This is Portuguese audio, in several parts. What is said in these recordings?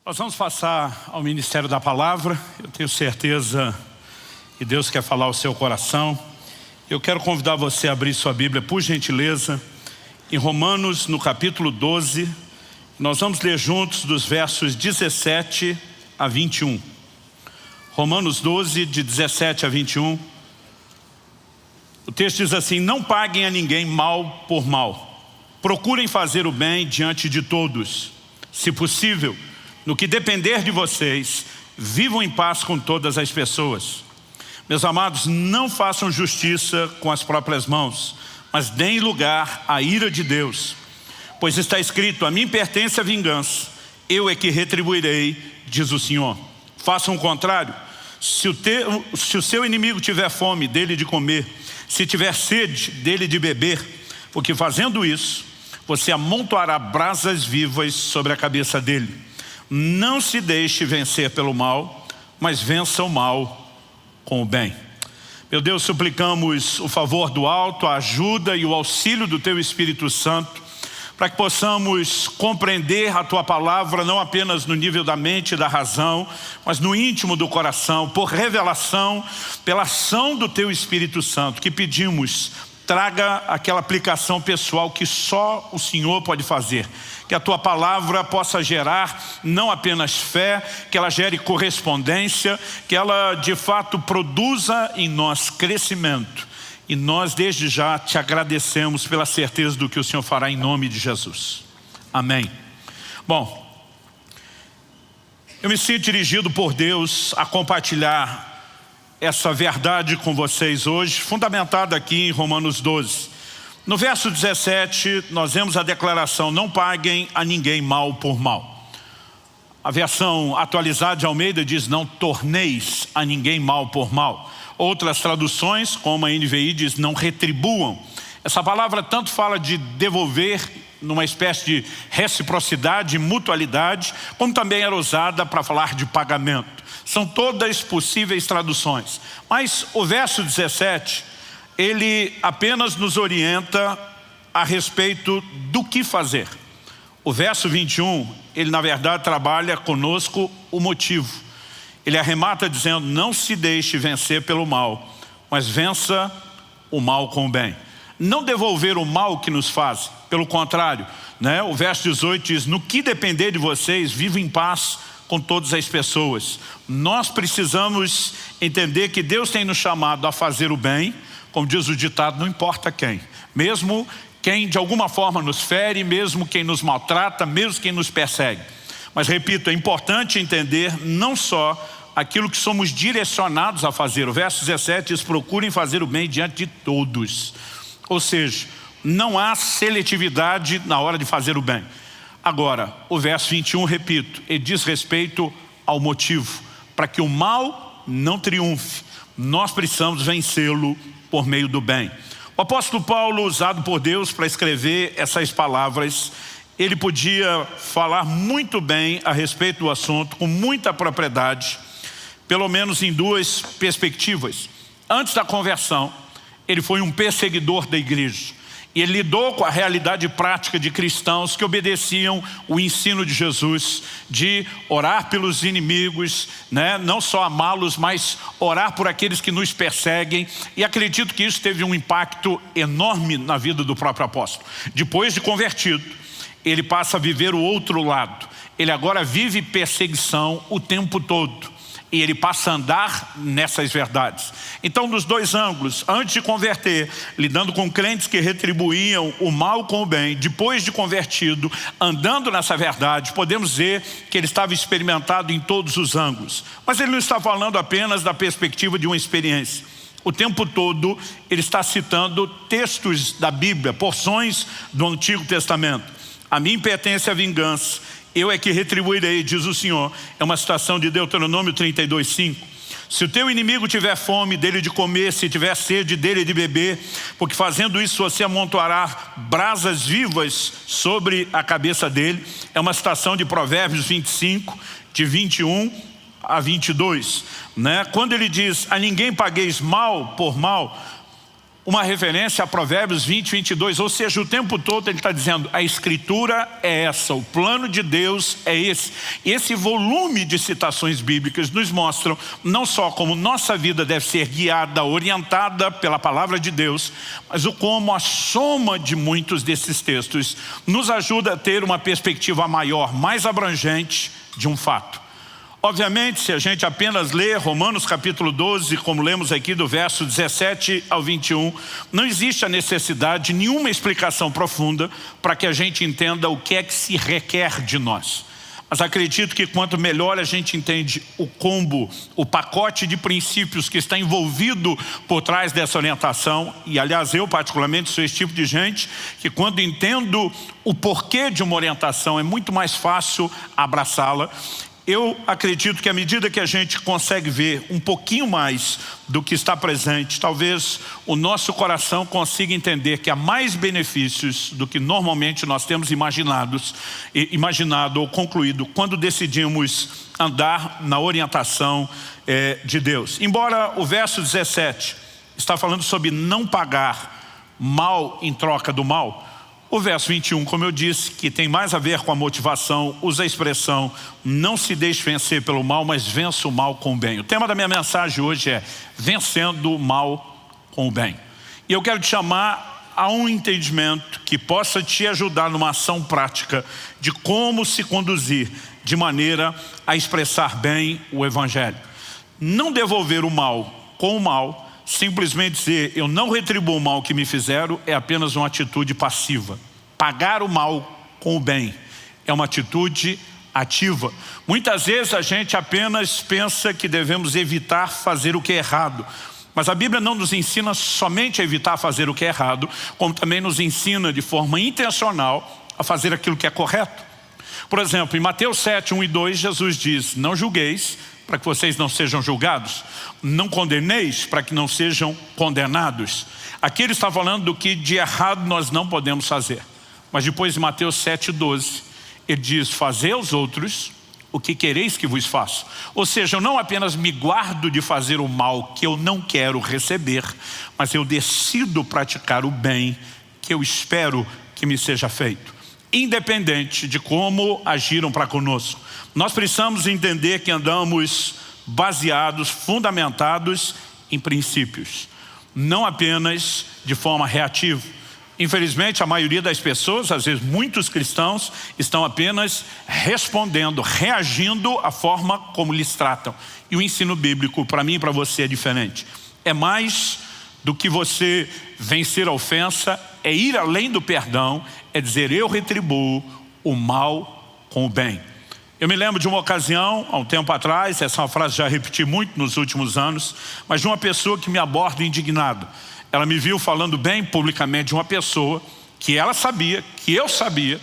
Nós vamos passar ao Ministério da Palavra. Eu tenho certeza que Deus quer falar ao seu coração. Eu quero convidar você a abrir sua Bíblia, por gentileza, em Romanos, no capítulo 12. Nós vamos ler juntos dos versos 17 a 21. Romanos 12, de 17 a 21. O texto diz assim: não paguem a ninguém mal por mal. Procurem fazer o bem diante de todos. Se possível, no que depender de vocês, vivam em paz com todas as pessoas. Meus amados, não façam justiça com as próprias mãos, mas deem lugar à ira de Deus. Pois está escrito: a mim pertence a vingança, eu é que retribuirei, diz o Senhor. Façam o contrário. Se o seu inimigo tiver fome, dele de comer. Se tiver sede, dele de beber. Porque fazendo isso, você amontoará brasas vivas sobre a cabeça dele. Não se deixe vencer pelo mal, mas vença o mal com o bem. Meu Deus, suplicamos o favor do alto, a ajuda e o auxílio do Teu Espírito Santo, para que possamos compreender a Tua palavra, não apenas no nível da mente e da razão, mas no íntimo do coração, por revelação, pela ação do Teu Espírito Santo, que pedimos, traga aquela aplicação pessoal que só o Senhor pode fazer. Que a Tua palavra possa gerar não apenas fé, que ela gere correspondência, que ela de fato produza em nós crescimento. E nós desde já te agradecemos pela certeza do que o Senhor fará em nome de Jesus. Amém. Bom, eu me sinto dirigido por Deus a compartilhar essa verdade com vocês hoje, fundamentada aqui em Romanos 12. No verso 17, nós vemos a declaração: não paguem a ninguém mal por mal. A versão atualizada de Almeida diz: não torneis a ninguém mal por mal. Outras traduções, como a NVI, diz: não retribuam. Essa palavra tanto fala de devolver, numa espécie de reciprocidade, mutualidade, como também era usada para falar de pagamento. São todas possíveis traduções. Mas o verso 17, ele apenas nos orienta a respeito do que fazer. O verso 21, ele na verdade trabalha conosco o motivo. Ele arremata dizendo: não se deixe vencer pelo mal, mas vença o mal com o bem. Não devolver o mal que nos faz, pelo contrário, né? O verso 18 diz: no que depender de vocês, vivam em paz com todas as pessoas. Nós precisamos entender que Deus tem nos chamado a fazer o bem, como diz o ditado, não importa quem. Mesmo quem de alguma forma nos fere, mesmo quem nos maltrata, mesmo quem nos persegue. Mas repito, é importante entender não só aquilo que somos direcionados a fazer. O verso 17 diz: procurem fazer o bem diante de todos. Ou seja, não há seletividade na hora de fazer o bem. Agora, o verso 21, repito, ele diz respeito ao motivo. Para que o mal não triunfe, nós precisamos vencê-lo por meio do bem. O apóstolo Paulo, usado por Deus para escrever essas palavras, ele podia falar muito bem a respeito do assunto, com muita propriedade, pelo menos em duas perspectivas. Antes da conversão, ele foi um perseguidor da igreja. E ele lidou com a realidade prática de cristãos que obedeciam o ensino de Jesus, de orar pelos inimigos, né? Não só amá-los, mas orar por aqueles que nos perseguem. E acredito que isso teve um impacto enorme na vida do próprio apóstolo. Depois de convertido, ele passa a viver o outro lado. Ele agora vive perseguição o tempo todo. E ele passa a andar nessas verdades. Então, dos dois ângulos, antes de converter, lidando com crentes que retribuíam o mal com o bem, depois de convertido, andando nessa verdade, podemos dizer que ele estava experimentado em todos os ângulos. Mas ele não está falando apenas da perspectiva de uma experiência. O tempo todo ele está citando textos da Bíblia, porções do Antigo Testamento. A mim pertence a vingança, eu é que retribuirei, diz o Senhor. É uma citação de Deuteronômio 32:5. Se o teu inimigo tiver fome, dele de comer, se tiver sede, dele de beber, porque fazendo isso você amontoará brasas vivas sobre a cabeça dele. É uma citação de Provérbios 25, de 21 a 22. Né? Quando ele diz: a ninguém pagueis mal por mal, uma referência a Provérbios 20, 22, ou seja, o tempo todo ele está dizendo, a Escritura é essa, o plano de Deus é esse. E esse volume de citações bíblicas nos mostram não só como nossa vida deve ser guiada, orientada pela palavra de Deus, mas o como a soma de muitos desses textos nos ajuda a ter uma perspectiva maior, mais abrangente de um fato. Obviamente, se a gente apenas lê Romanos capítulo 12, como lemos aqui do verso 17 ao 21, não existe a necessidade de nenhuma explicação profunda para que a gente entenda o que é que se requer de nós. Mas acredito que quanto melhor a gente entende o combo, o pacote de princípios que está envolvido por trás dessa orientação, e aliás eu particularmente sou esse tipo de gente, que quando entendo o porquê de uma orientação é muito mais fácil abraçá-la. Eu acredito que à medida que a gente consegue ver um pouquinho mais do que está presente, talvez o nosso coração consiga entender que há mais benefícios do que normalmente nós temos imaginado ou concluído quando decidimos andar na orientação de Deus. Embora o verso 17 está falando sobre não pagar mal em troca do mal, o verso 21, como eu disse, que tem mais a ver com a motivação, usa a expressão, não se deixe vencer pelo mal, mas vença o mal com o bem. O tema da minha mensagem hoje é vencendo o mal com o bem. E eu quero te chamar a um entendimento que possa te ajudar numa ação prática de como se conduzir de maneira a expressar bem o Evangelho. Não devolver o mal com o mal, simplesmente dizer, eu não retribuo o mal que me fizeram, é apenas uma atitude passiva. Pagar o mal com o bem é uma atitude ativa. Muitas vezes a gente apenas pensa que devemos evitar fazer o que é errado. Mas a Bíblia não nos ensina somente a evitar fazer o que é errado, como também nos ensina de forma intencional a fazer aquilo que é correto. Por exemplo, em Mateus 7, 1 e 2, Jesus diz, não julgueis, para que vocês não sejam julgados. Não condeneis, para que não sejam condenados. Aqui ele está falando do que de errado nós não podemos fazer. Mas depois em Mateus 7,12, ele diz, fazei aos outros o que quereis que vos façam. Ou seja, eu não apenas me guardo de fazer o mal que eu não quero receber, mas eu decido praticar o bem que eu espero que me seja feito. Independente de como agiram para conosco. Nós precisamos entender que andamos baseados, fundamentados em princípios, não apenas de forma reativa. Infelizmente, a maioria das pessoas, às vezes muitos cristãos, estão apenas respondendo, reagindo à forma como lhes tratam. E o ensino bíblico, para mim e para você, é diferente. É mais do que você vencer a ofensa, é ir além do perdão, é dizer, eu retribuo o mal com o bem. Eu me lembro de uma ocasião, há um tempo atrás, essa é uma frase que já repeti muito nos últimos anos, mas de uma pessoa que me aborda indignado. Ela me viu falando bem publicamente de uma pessoa que ela sabia, que eu sabia,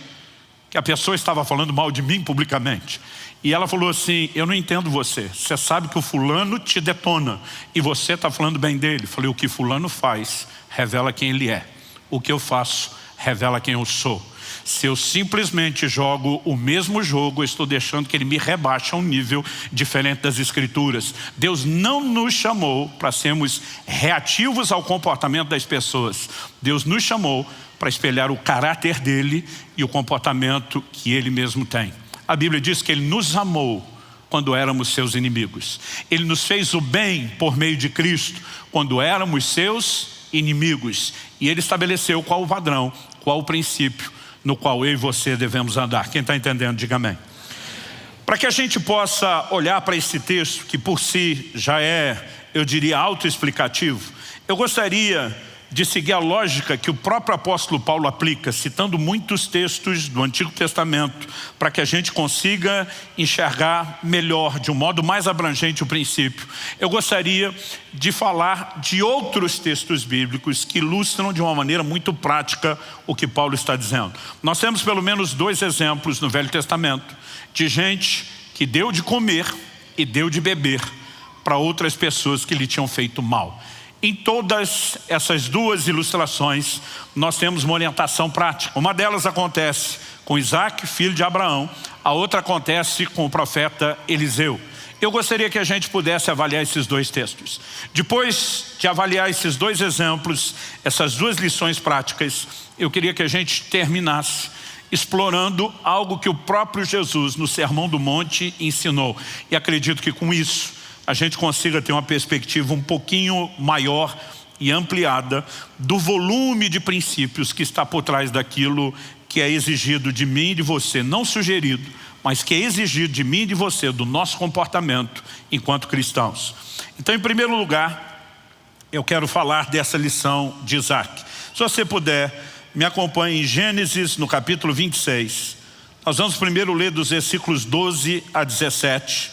que a pessoa estava falando mal de mim publicamente. E ela falou assim, eu não entendo você. Você sabe que o fulano te detona e você está falando bem dele. Falei, o que fulano faz revela quem ele é. O que eu faço revela quem eu sou. Se eu simplesmente jogo o mesmo jogo, eu estou deixando que ele me rebaixe a um nível diferente das Escrituras. Deus não nos chamou para sermos reativos ao comportamento das pessoas. Deus nos chamou para espelhar o caráter dele e o comportamento que ele mesmo tem. A Bíblia diz que ele nos amou quando éramos seus inimigos. Ele nos fez o bem por meio de Cristo quando éramos seus inimigos. E ele estabeleceu qual o padrão, qual o princípio no qual eu e você devemos andar. Quem está entendendo, diga amém. Para que a gente possa olhar para esse texto, que por si já é, eu diria, autoexplicativo, eu gostaria de seguir a lógica que o próprio apóstolo Paulo aplica, citando muitos textos do Antigo Testamento, para que a gente consiga enxergar melhor, de um modo mais abrangente, o princípio. Eu gostaria de falar de outros textos bíblicos que ilustram de uma maneira muito prática o que Paulo está dizendo. Nós temos pelo menos 2 exemplos no Velho Testamento de gente que deu de comer e deu de beber para outras pessoas que lhe tinham feito mal. Em todas essas 2 ilustrações, nós temos uma orientação prática. Uma delas acontece com Isaac, filho de Abraão. A outra acontece com o profeta Eliseu. Eu gostaria que a gente pudesse avaliar esses dois textos. Depois de avaliar esses dois exemplos, essas duas lições práticas, eu queria que a gente terminasse explorando algo que o próprio Jesus, no Sermão do Monte, ensinou. E acredito que com isso, a gente consiga ter uma perspectiva um pouquinho maior e ampliada do volume de princípios que está por trás daquilo que é exigido de mim e de você, não sugerido, mas que é exigido de mim e de você, do nosso comportamento enquanto cristãos. Então, em primeiro lugar, eu quero falar dessa lição de Isaac. Se você puder, me acompanhe em Gênesis, no capítulo 26. Nós vamos primeiro ler dos versículos 12 a 17.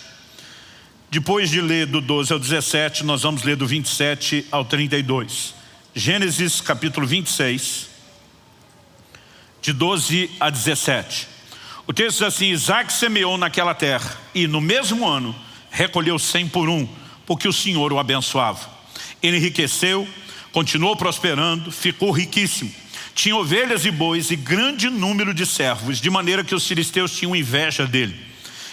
Depois de ler do 12 ao 17, nós vamos ler do 27 ao 32. Gênesis, capítulo 26, de 12 a 17. O texto diz assim: Isaac semeou naquela terra e no mesmo ano recolheu 100 por um, porque o Senhor o abençoava. Ele enriqueceu, continuou prosperando, ficou riquíssimo. Tinha ovelhas e bois e grande número de servos, de maneira que os filisteus tinham inveja dele.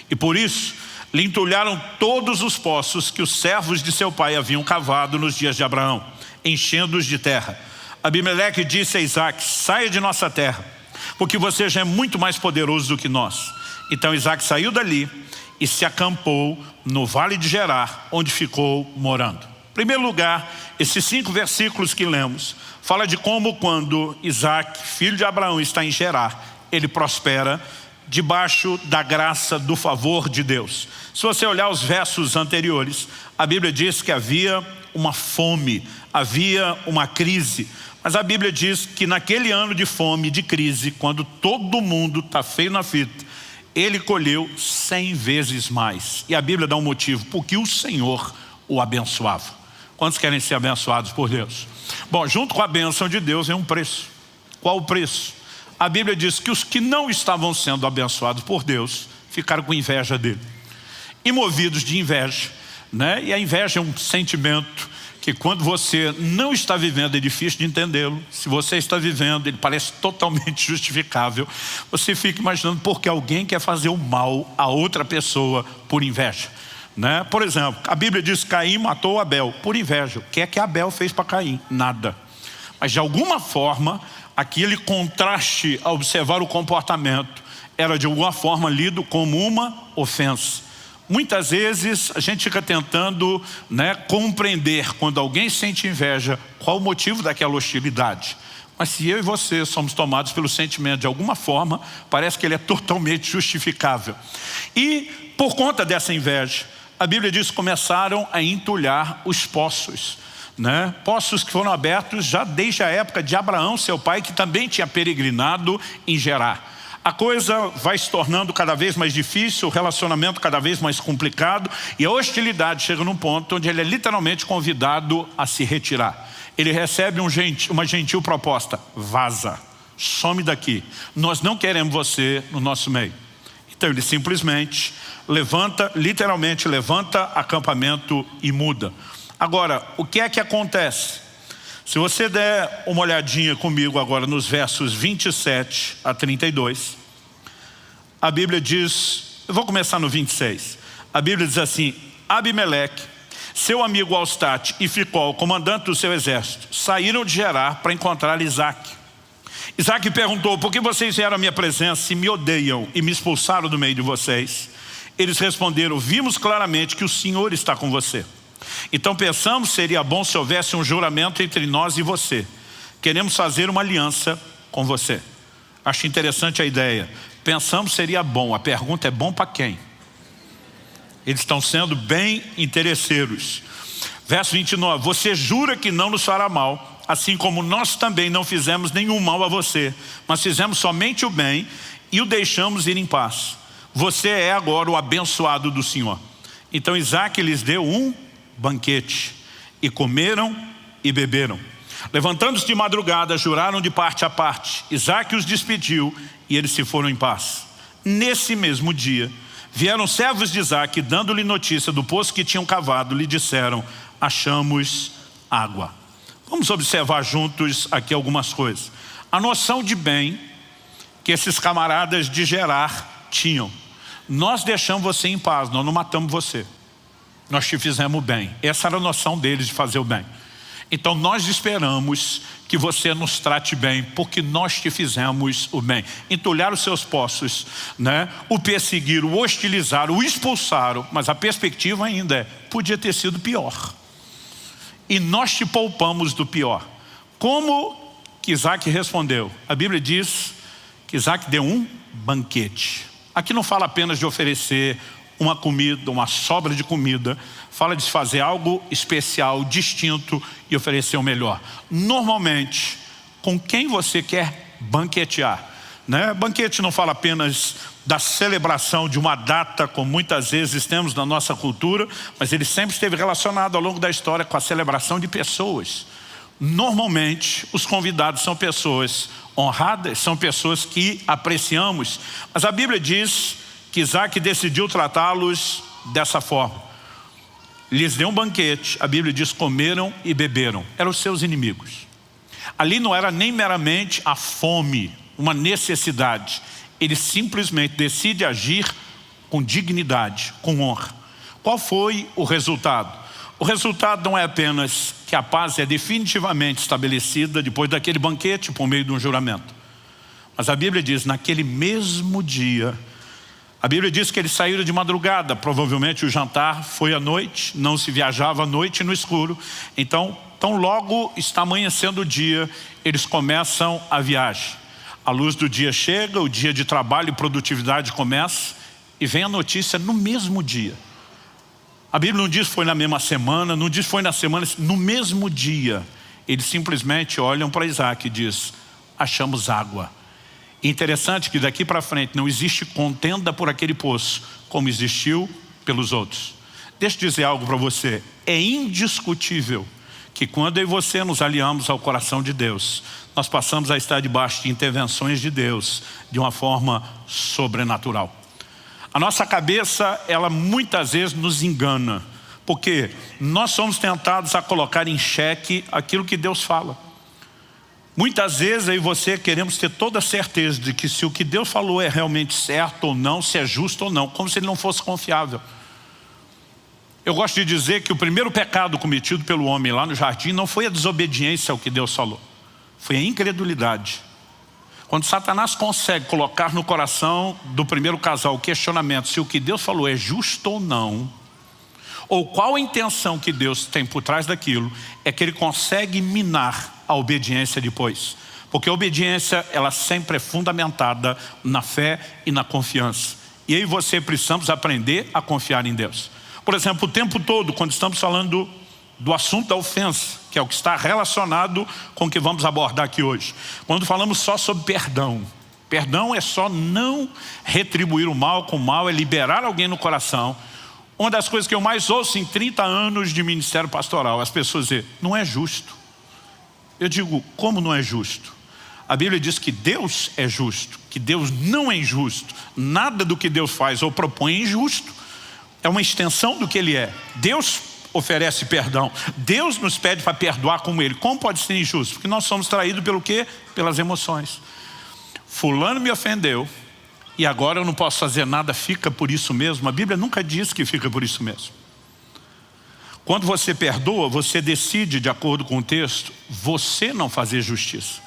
E por isso lhe entulharam todos os poços que os servos de seu pai haviam cavado nos dias de Abraão, enchendo-os de terra. Abimeleque disse a Isaac: saia de nossa terra, porque você já é muito mais poderoso do que nós. Então Isaac saiu dali e se acampou no vale de Gerar, onde ficou morando. Em primeiro lugar, esses 5 versículos que lemos, fala de como quando Isaac, filho de Abraão, está em Gerar, ele prospera debaixo da graça, do favor de Deus. Se você olhar os versos anteriores, a Bíblia diz que havia uma fome, havia uma crise. Mas a Bíblia diz que naquele ano de fome, de crise, quando todo mundo está feio na fita, ele colheu 100 vezes mais. E a Bíblia dá um motivo: porque o Senhor o abençoava. Quantos querem ser abençoados por Deus? Bom, junto com a bênção de Deus vem um preço. Qual o preço? A Bíblia diz que os que não estavam sendo abençoados por Deus ficaram com inveja dele. E movidos de inveja, né? E a inveja é um sentimento que quando você não está vivendo é difícil de entendê-lo. Se você está vivendo, ele parece totalmente justificável. Você fica imaginando por que alguém quer fazer o mal a outra pessoa por inveja, né? Por exemplo, a Bíblia diz que Caim matou Abel por inveja. O que é que Abel fez para Caim? Nada. Mas de alguma forma, aquele contraste a observar o comportamento era de alguma forma lido como uma ofensa. Muitas vezes a gente fica tentando, né, compreender quando alguém sente inveja, qual o motivo daquela hostilidade. Mas se eu e você somos tomados pelo sentimento de alguma forma, parece que ele é totalmente justificável. E por conta dessa inveja, a Bíblia diz que começaram a entulhar os poços, né? Poços que foram abertos já desde a época de Abraão, seu pai, que também tinha peregrinado em Gerar. A coisa vai se tornando cada vez mais difícil, o relacionamento cada vez mais complicado, e a hostilidade chega num ponto onde ele é literalmente convidado a se retirar. Ele recebe uma gentil proposta: vaza, some daqui, nós não queremos você no nosso meio. Então ele simplesmente levanta, literalmente levanta acampamento e muda. Agora, o que é que acontece? Se você der uma olhadinha comigo agora nos versos 27 a 32, a Bíblia diz, eu vou começar no 26, a Bíblia diz assim: Abimeleque, seu amigo Alstate e Ficol, comandante do seu exército, saíram de Gerar para encontrar Isaac. Isaac perguntou: por que vocês vieram à minha presença e me odeiam e me expulsaram do meio de vocês? Eles responderam: vimos claramente que o Senhor está com você. Então pensamos que seria bom se houvesse um juramento entre nós e você. Queremos fazer uma aliança com você. Acho interessante a ideia. Pensamos que seria bom. A pergunta é: bom para quem? Eles estão sendo bem interesseiros. Verso 29. Você jura que não nos fará mal, assim como nós também não fizemos nenhum mal a você, mas fizemos somente o bem e o deixamos ir em paz. Você é agora o abençoado do Senhor. Então Isaac lhes deu um banquete, e comeram e beberam. Levantando-se de madrugada, juraram de parte a parte. Isaac os despediu e eles se foram em paz. Nesse mesmo dia, vieram servos de Isaac, dando-lhe notícia do poço que tinham cavado, lhe disseram: achamos água. Vamos observar juntos aqui algumas coisas. A noção de bem que esses camaradas de Gerar tinham: nós deixamos você em paz, nós não matamos você. nós te fizemos o bem. Essa era a noção deles de fazer o bem. Então nós esperamos que você nos trate bem, porque nós te fizemos o bem. Entulhar os seus poços, né? O perseguiram, o hostilizaram, o expulsaram, mas a perspectiva ainda é, podia ter sido pior. E nós te poupamos do pior. Como que Isaac respondeu? A Bíblia diz que Isaac deu um banquete. Aqui não fala apenas de oferecer uma comida, uma sobra de comida. Fala de fazer algo especial, distinto e oferecer o melhor. Normalmente, com quem você quer banquetear, né? Banquete não fala apenas da celebração de uma data, como muitas vezes temos na nossa cultura, mas ele sempre esteve relacionado ao longo da história com a celebração de pessoas. Normalmente, os convidados são pessoas honradas, são pessoas que apreciamos. Mas a Bíblia diz que Isaac decidiu tratá-los dessa forma. Lhes deu um banquete, a Bíblia diz, comeram e beberam. Eram os seus inimigos. Ali não era nem meramente a fome, uma necessidade. Ele simplesmente decide agir com dignidade, com honra. Qual foi o resultado? O resultado não é apenas que a paz é definitivamente estabelecida depois daquele banquete por meio de um juramento. Mas a Bíblia diz, naquele mesmo dia, a Bíblia diz que eles saíram de madrugada, provavelmente o jantar foi à noite, não se viajava à noite no escuro. Então logo está amanhecendo o dia, eles começam a viagem. A luz do dia chega, o dia de trabalho e produtividade começa e vem a notícia no mesmo dia. A Bíblia não diz foi na mesma semana, não diz foi na semana, no mesmo dia. Eles simplesmente olham para Isaac e diz, achamos água. Interessante que daqui para frente não existe contenda por aquele poço, como existiu pelos outros. Deixa eu dizer algo para você. É indiscutível que quando eu e você nos aliamos ao coração de Deus, nós passamos a estar debaixo de intervenções de Deus de uma forma sobrenatural. A nossa cabeça, ela muitas vezes nos engana, porque nós somos tentados a colocar em xeque aquilo que Deus fala. Muitas vezes eu e você queremos ter toda a certeza de que se o que Deus falou é realmente certo ou não, se é justo ou não, como se ele não fosse confiável. Eu gosto de dizer que o primeiro pecado cometido pelo homem lá no jardim não foi a desobediência ao que Deus falou, foi a incredulidade. Quando Satanás consegue colocar no coração do primeiro casal o questionamento se o que Deus falou é justo ou não, ou qual a intenção que Deus tem por trás daquilo, é que ele consegue minar a obediência depois. Porque a obediência, ela sempre é fundamentada na fé e na confiança. E aí você precisamos aprender a confiar em Deus. Por exemplo, o tempo todo, quando estamos falando do assunto da ofensa, que é o que está relacionado com o que vamos abordar aqui hoje. Quando falamos só sobre perdão. Perdão é só não retribuir o mal com o mal, é liberar alguém no coração. Uma das coisas que eu mais ouço em 30 anos de ministério pastoral, as pessoas dizem, não é justo. Eu digo, como não é justo? A Bíblia diz que Deus é justo, que Deus não é injusto. Nada do que Deus faz ou propõe é injusto. É uma extensão do que Ele é. Deus oferece perdão. Deus nos pede para perdoar como Ele. Como pode ser injusto? Porque nós somos traídos pelo quê? Pelas emoções. Fulano me ofendeu e agora eu não posso fazer nada, fica por isso mesmo. A Bíblia nunca diz que fica por isso mesmo. Quando você perdoa, você decide, de acordo com o texto, você não fazer justiça.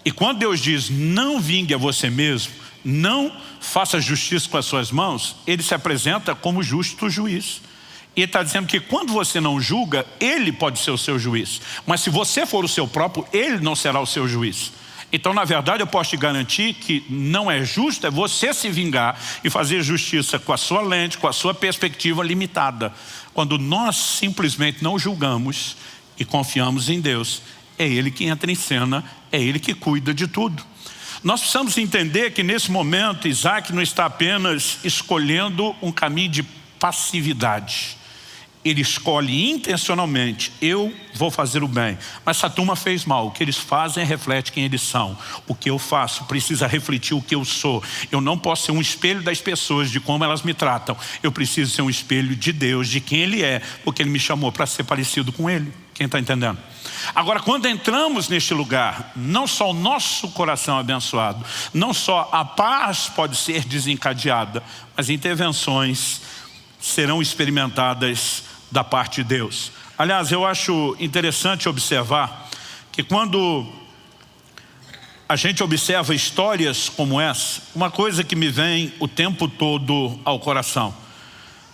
E quando Deus diz, não vingue a você mesmo, não faça justiça com as suas mãos, Ele se apresenta como justo juiz. E Ele está dizendo que quando você não julga, Ele pode ser o seu juiz. Mas se você for o seu próprio, Ele não será o seu juiz. Então, na verdade, eu posso te garantir que não é justo, é você se vingar e fazer justiça com a sua lente, com a sua perspectiva limitada. Quando nós simplesmente não julgamos e confiamos em Deus, é Ele que entra em cena, é Ele que cuida de tudo. Nós precisamos entender que nesse momento Isaac não está apenas escolhendo um caminho de passividade. Ele escolhe intencionalmente, eu vou fazer o bem. Mas essa turma fez mal, o que eles fazem reflete quem eles são. O que eu faço precisa refletir o que eu sou. Eu não posso ser um espelho das pessoas, de como elas me tratam. Eu preciso ser um espelho de Deus, de quem Ele é, porque Ele me chamou para ser parecido com Ele. Quem está entendendo? Agora, quando entramos neste lugar, não só o nosso coração é abençoado, não só a paz pode ser desencadeada, mas intervenções serão experimentadas da parte de Deus. Aliás, eu acho interessante observar que quando a gente observa histórias como essa, uma coisa que me vem o tempo todo ao coração,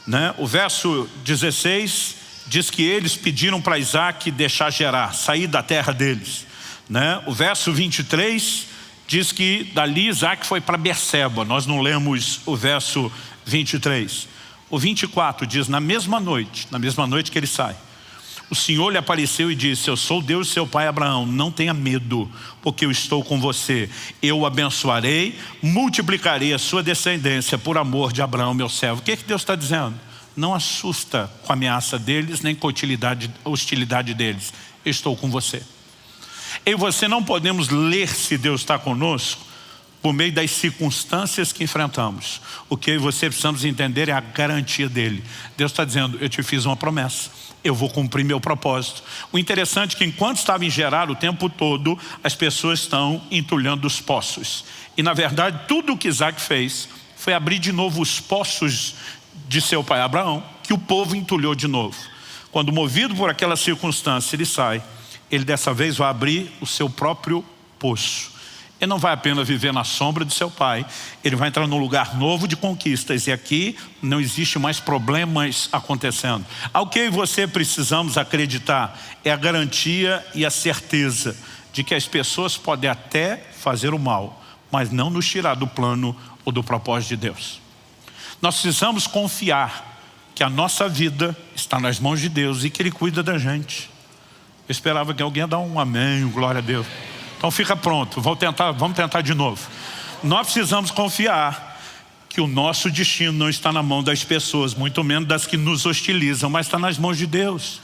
né? O verso 16 diz que eles pediram para Isaac deixar Gerar, sair da terra deles, né? O verso 23 diz que dali Isaac foi para Berseba. Nós não lemos o verso 23. O 24 diz, na mesma noite que ele sai, o Senhor lhe apareceu e disse: eu sou o Deus de seu pai Abraão, não tenha medo, porque eu estou com você. Eu o abençoarei, multiplicarei a sua descendência por amor de Abraão, meu servo. O que Deus está dizendo? Não assusta com a ameaça deles, nem com a hostilidade deles. Eu estou com você. Eu e você não podemos ler se Deus está conosco por meio das circunstâncias que enfrentamos. O que eu e você precisamos entender é a garantia dele. Deus está dizendo: eu te fiz uma promessa, eu vou cumprir meu propósito. O interessante é que enquanto estava em Gerar o tempo todo, as pessoas estão entulhando os poços. E na verdade tudo o que Isaac fez foi abrir de novo os poços de seu pai Abraão, que o povo entulhou de novo. Quando movido por aquela circunstância ele sai, ele dessa vez vai abrir o seu próprio poço. Ele não vai apenas viver na sombra de seu pai, ele vai entrar num lugar novo de conquistas. E aqui não existe mais problemas acontecendo. Ao que eu e você precisamos acreditar é a garantia e a certeza de que as pessoas podem até fazer o mal, mas não nos tirar do plano ou do propósito de Deus. Nós precisamos confiar que a nossa vida está nas mãos de Deus e que Ele cuida da gente. Eu esperava que alguém ia dar um amém, glória a Deus. Então fica pronto, vamos tentar de novo. Nós precisamos confiar que o nosso destino não está na mão das pessoas, muito menos das que nos hostilizam, mas está nas mãos de Deus.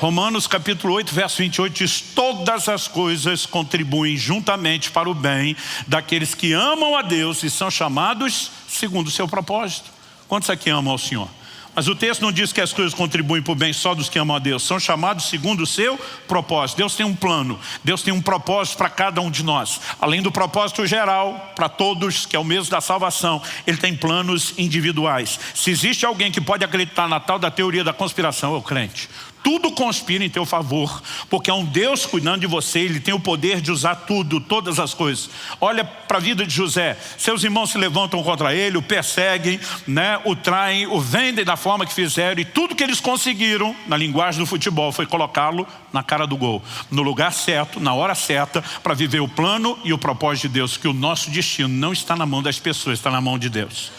Romanos capítulo 8, verso 28 diz: todas as coisas contribuem juntamente para o bem daqueles que amam a Deus e são chamados segundo o seu propósito. Quantos aqui amam ao Senhor? Mas o texto não diz que as coisas contribuem para o bem só dos que amam a Deus. São chamados segundo o seu propósito. Deus tem um plano, Deus tem um propósito para cada um de nós. Além do propósito geral, para todos, que é o mesmo da salvação, Ele tem planos individuais. Se existe alguém que pode acreditar na tal da teoria da conspiração, é o crente. Tudo conspira em teu favor, porque há um Deus cuidando de você. Ele tem o poder de usar tudo, todas as coisas. Olha para a vida de José. Seus irmãos se levantam contra ele, o perseguem, né, o traem, o vendem da forma que fizeram. E tudo que eles conseguiram, na linguagem do futebol, foi colocá-lo na cara do gol, no lugar certo, na hora certa, para viver o plano e o propósito de Deus. Que o nosso destino não está na mão das pessoas, está na mão de Deus.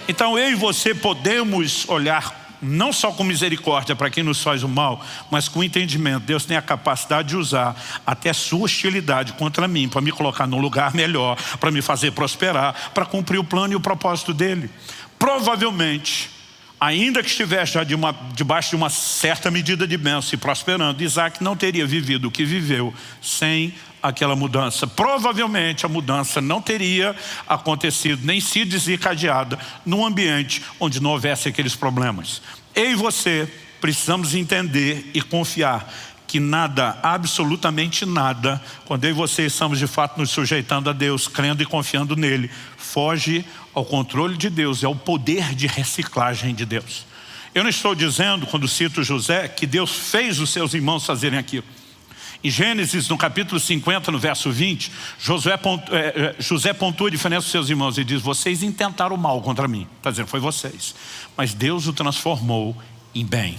Então eu e você podemos olhar não só com misericórdia para quem nos faz o mal, mas com entendimento. Deus tem a capacidade de usar até sua hostilidade contra mim, para me colocar num lugar melhor, para me fazer prosperar, para cumprir o plano e o propósito dele. Provavelmente, ainda que estivesse já debaixo de uma certa medida de bênção e prosperando, Isaac não teria vivido o que viveu sem aquela mudança. Provavelmente a mudança não teria acontecido, nem sido desencadeada num ambiente onde não houvesse aqueles problemas. Eu e você precisamos entender e confiar que nada, absolutamente nada, quando eu e você estamos de fato nos sujeitando a Deus, crendo e confiando nele, foge ao controle de Deus, é o poder de reciclagem de Deus. Eu não estou dizendo, quando cito José, que Deus fez os seus irmãos fazerem aquilo. Em Gênesis, no capítulo 50, no verso 20, José pontua a diferença dos seus irmãos e diz: vocês intentaram o mal contra mim. Está dizendo, foi vocês. Mas Deus o transformou em bem.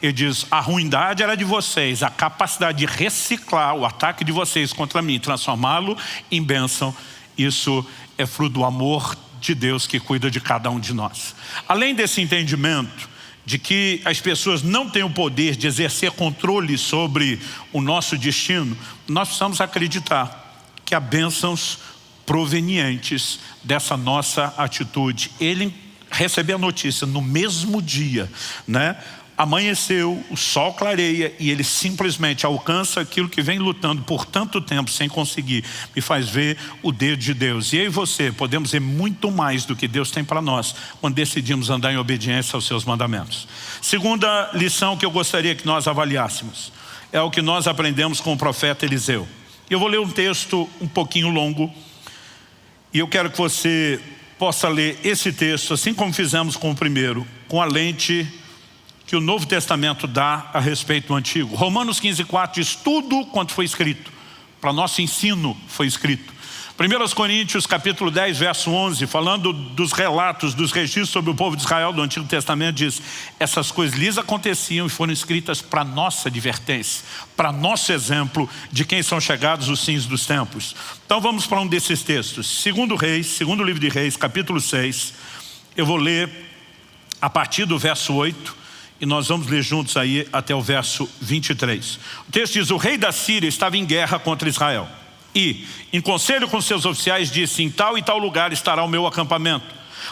Ele diz, a ruindade era de vocês, a capacidade de reciclar o ataque de vocês contra mim, transformá-lo em bênção. Isso é fruto do amor de Deus que cuida de cada um de nós. Além desse entendimento de que as pessoas não têm o poder de exercer controle sobre o nosso destino, nós precisamos acreditar que há bênçãos provenientes dessa nossa atitude. Ele recebeu a notícia no mesmo dia, né? Amanheceu, o sol clareia e ele simplesmente alcança aquilo que vem lutando por tanto tempo sem conseguir. Me faz ver o dedo de Deus. E eu e você podemos ver muito mais do que Deus tem para nós quando decidimos andar em obediência aos seus mandamentos. Segunda lição que eu gostaria que nós avaliássemos é o que nós aprendemos com o profeta Eliseu. Eu vou ler um texto um pouquinho longo e eu quero que você possa ler esse texto, assim como fizemos com o primeiro, com a lente que o Novo Testamento dá a respeito do Antigo. Romanos 15:4 diz: tudo quanto foi escrito, para nosso ensino foi escrito. 1 Coríntios capítulo 10, verso 11, falando dos relatos, dos registros sobre o povo de Israel do Antigo Testamento, diz: essas coisas lhes aconteciam e foram escritas para nossa advertência, para nosso exemplo de quem são chegados os fins dos tempos. Então vamos para um desses textos. Segundo livro de Reis, capítulo 6, eu vou ler a partir do verso 8, e nós vamos ler juntos aí até o verso 23. O texto diz: o rei da Síria estava em guerra contra Israel. E, em conselho com seus oficiais, disse: em tal e tal lugar estará o meu acampamento.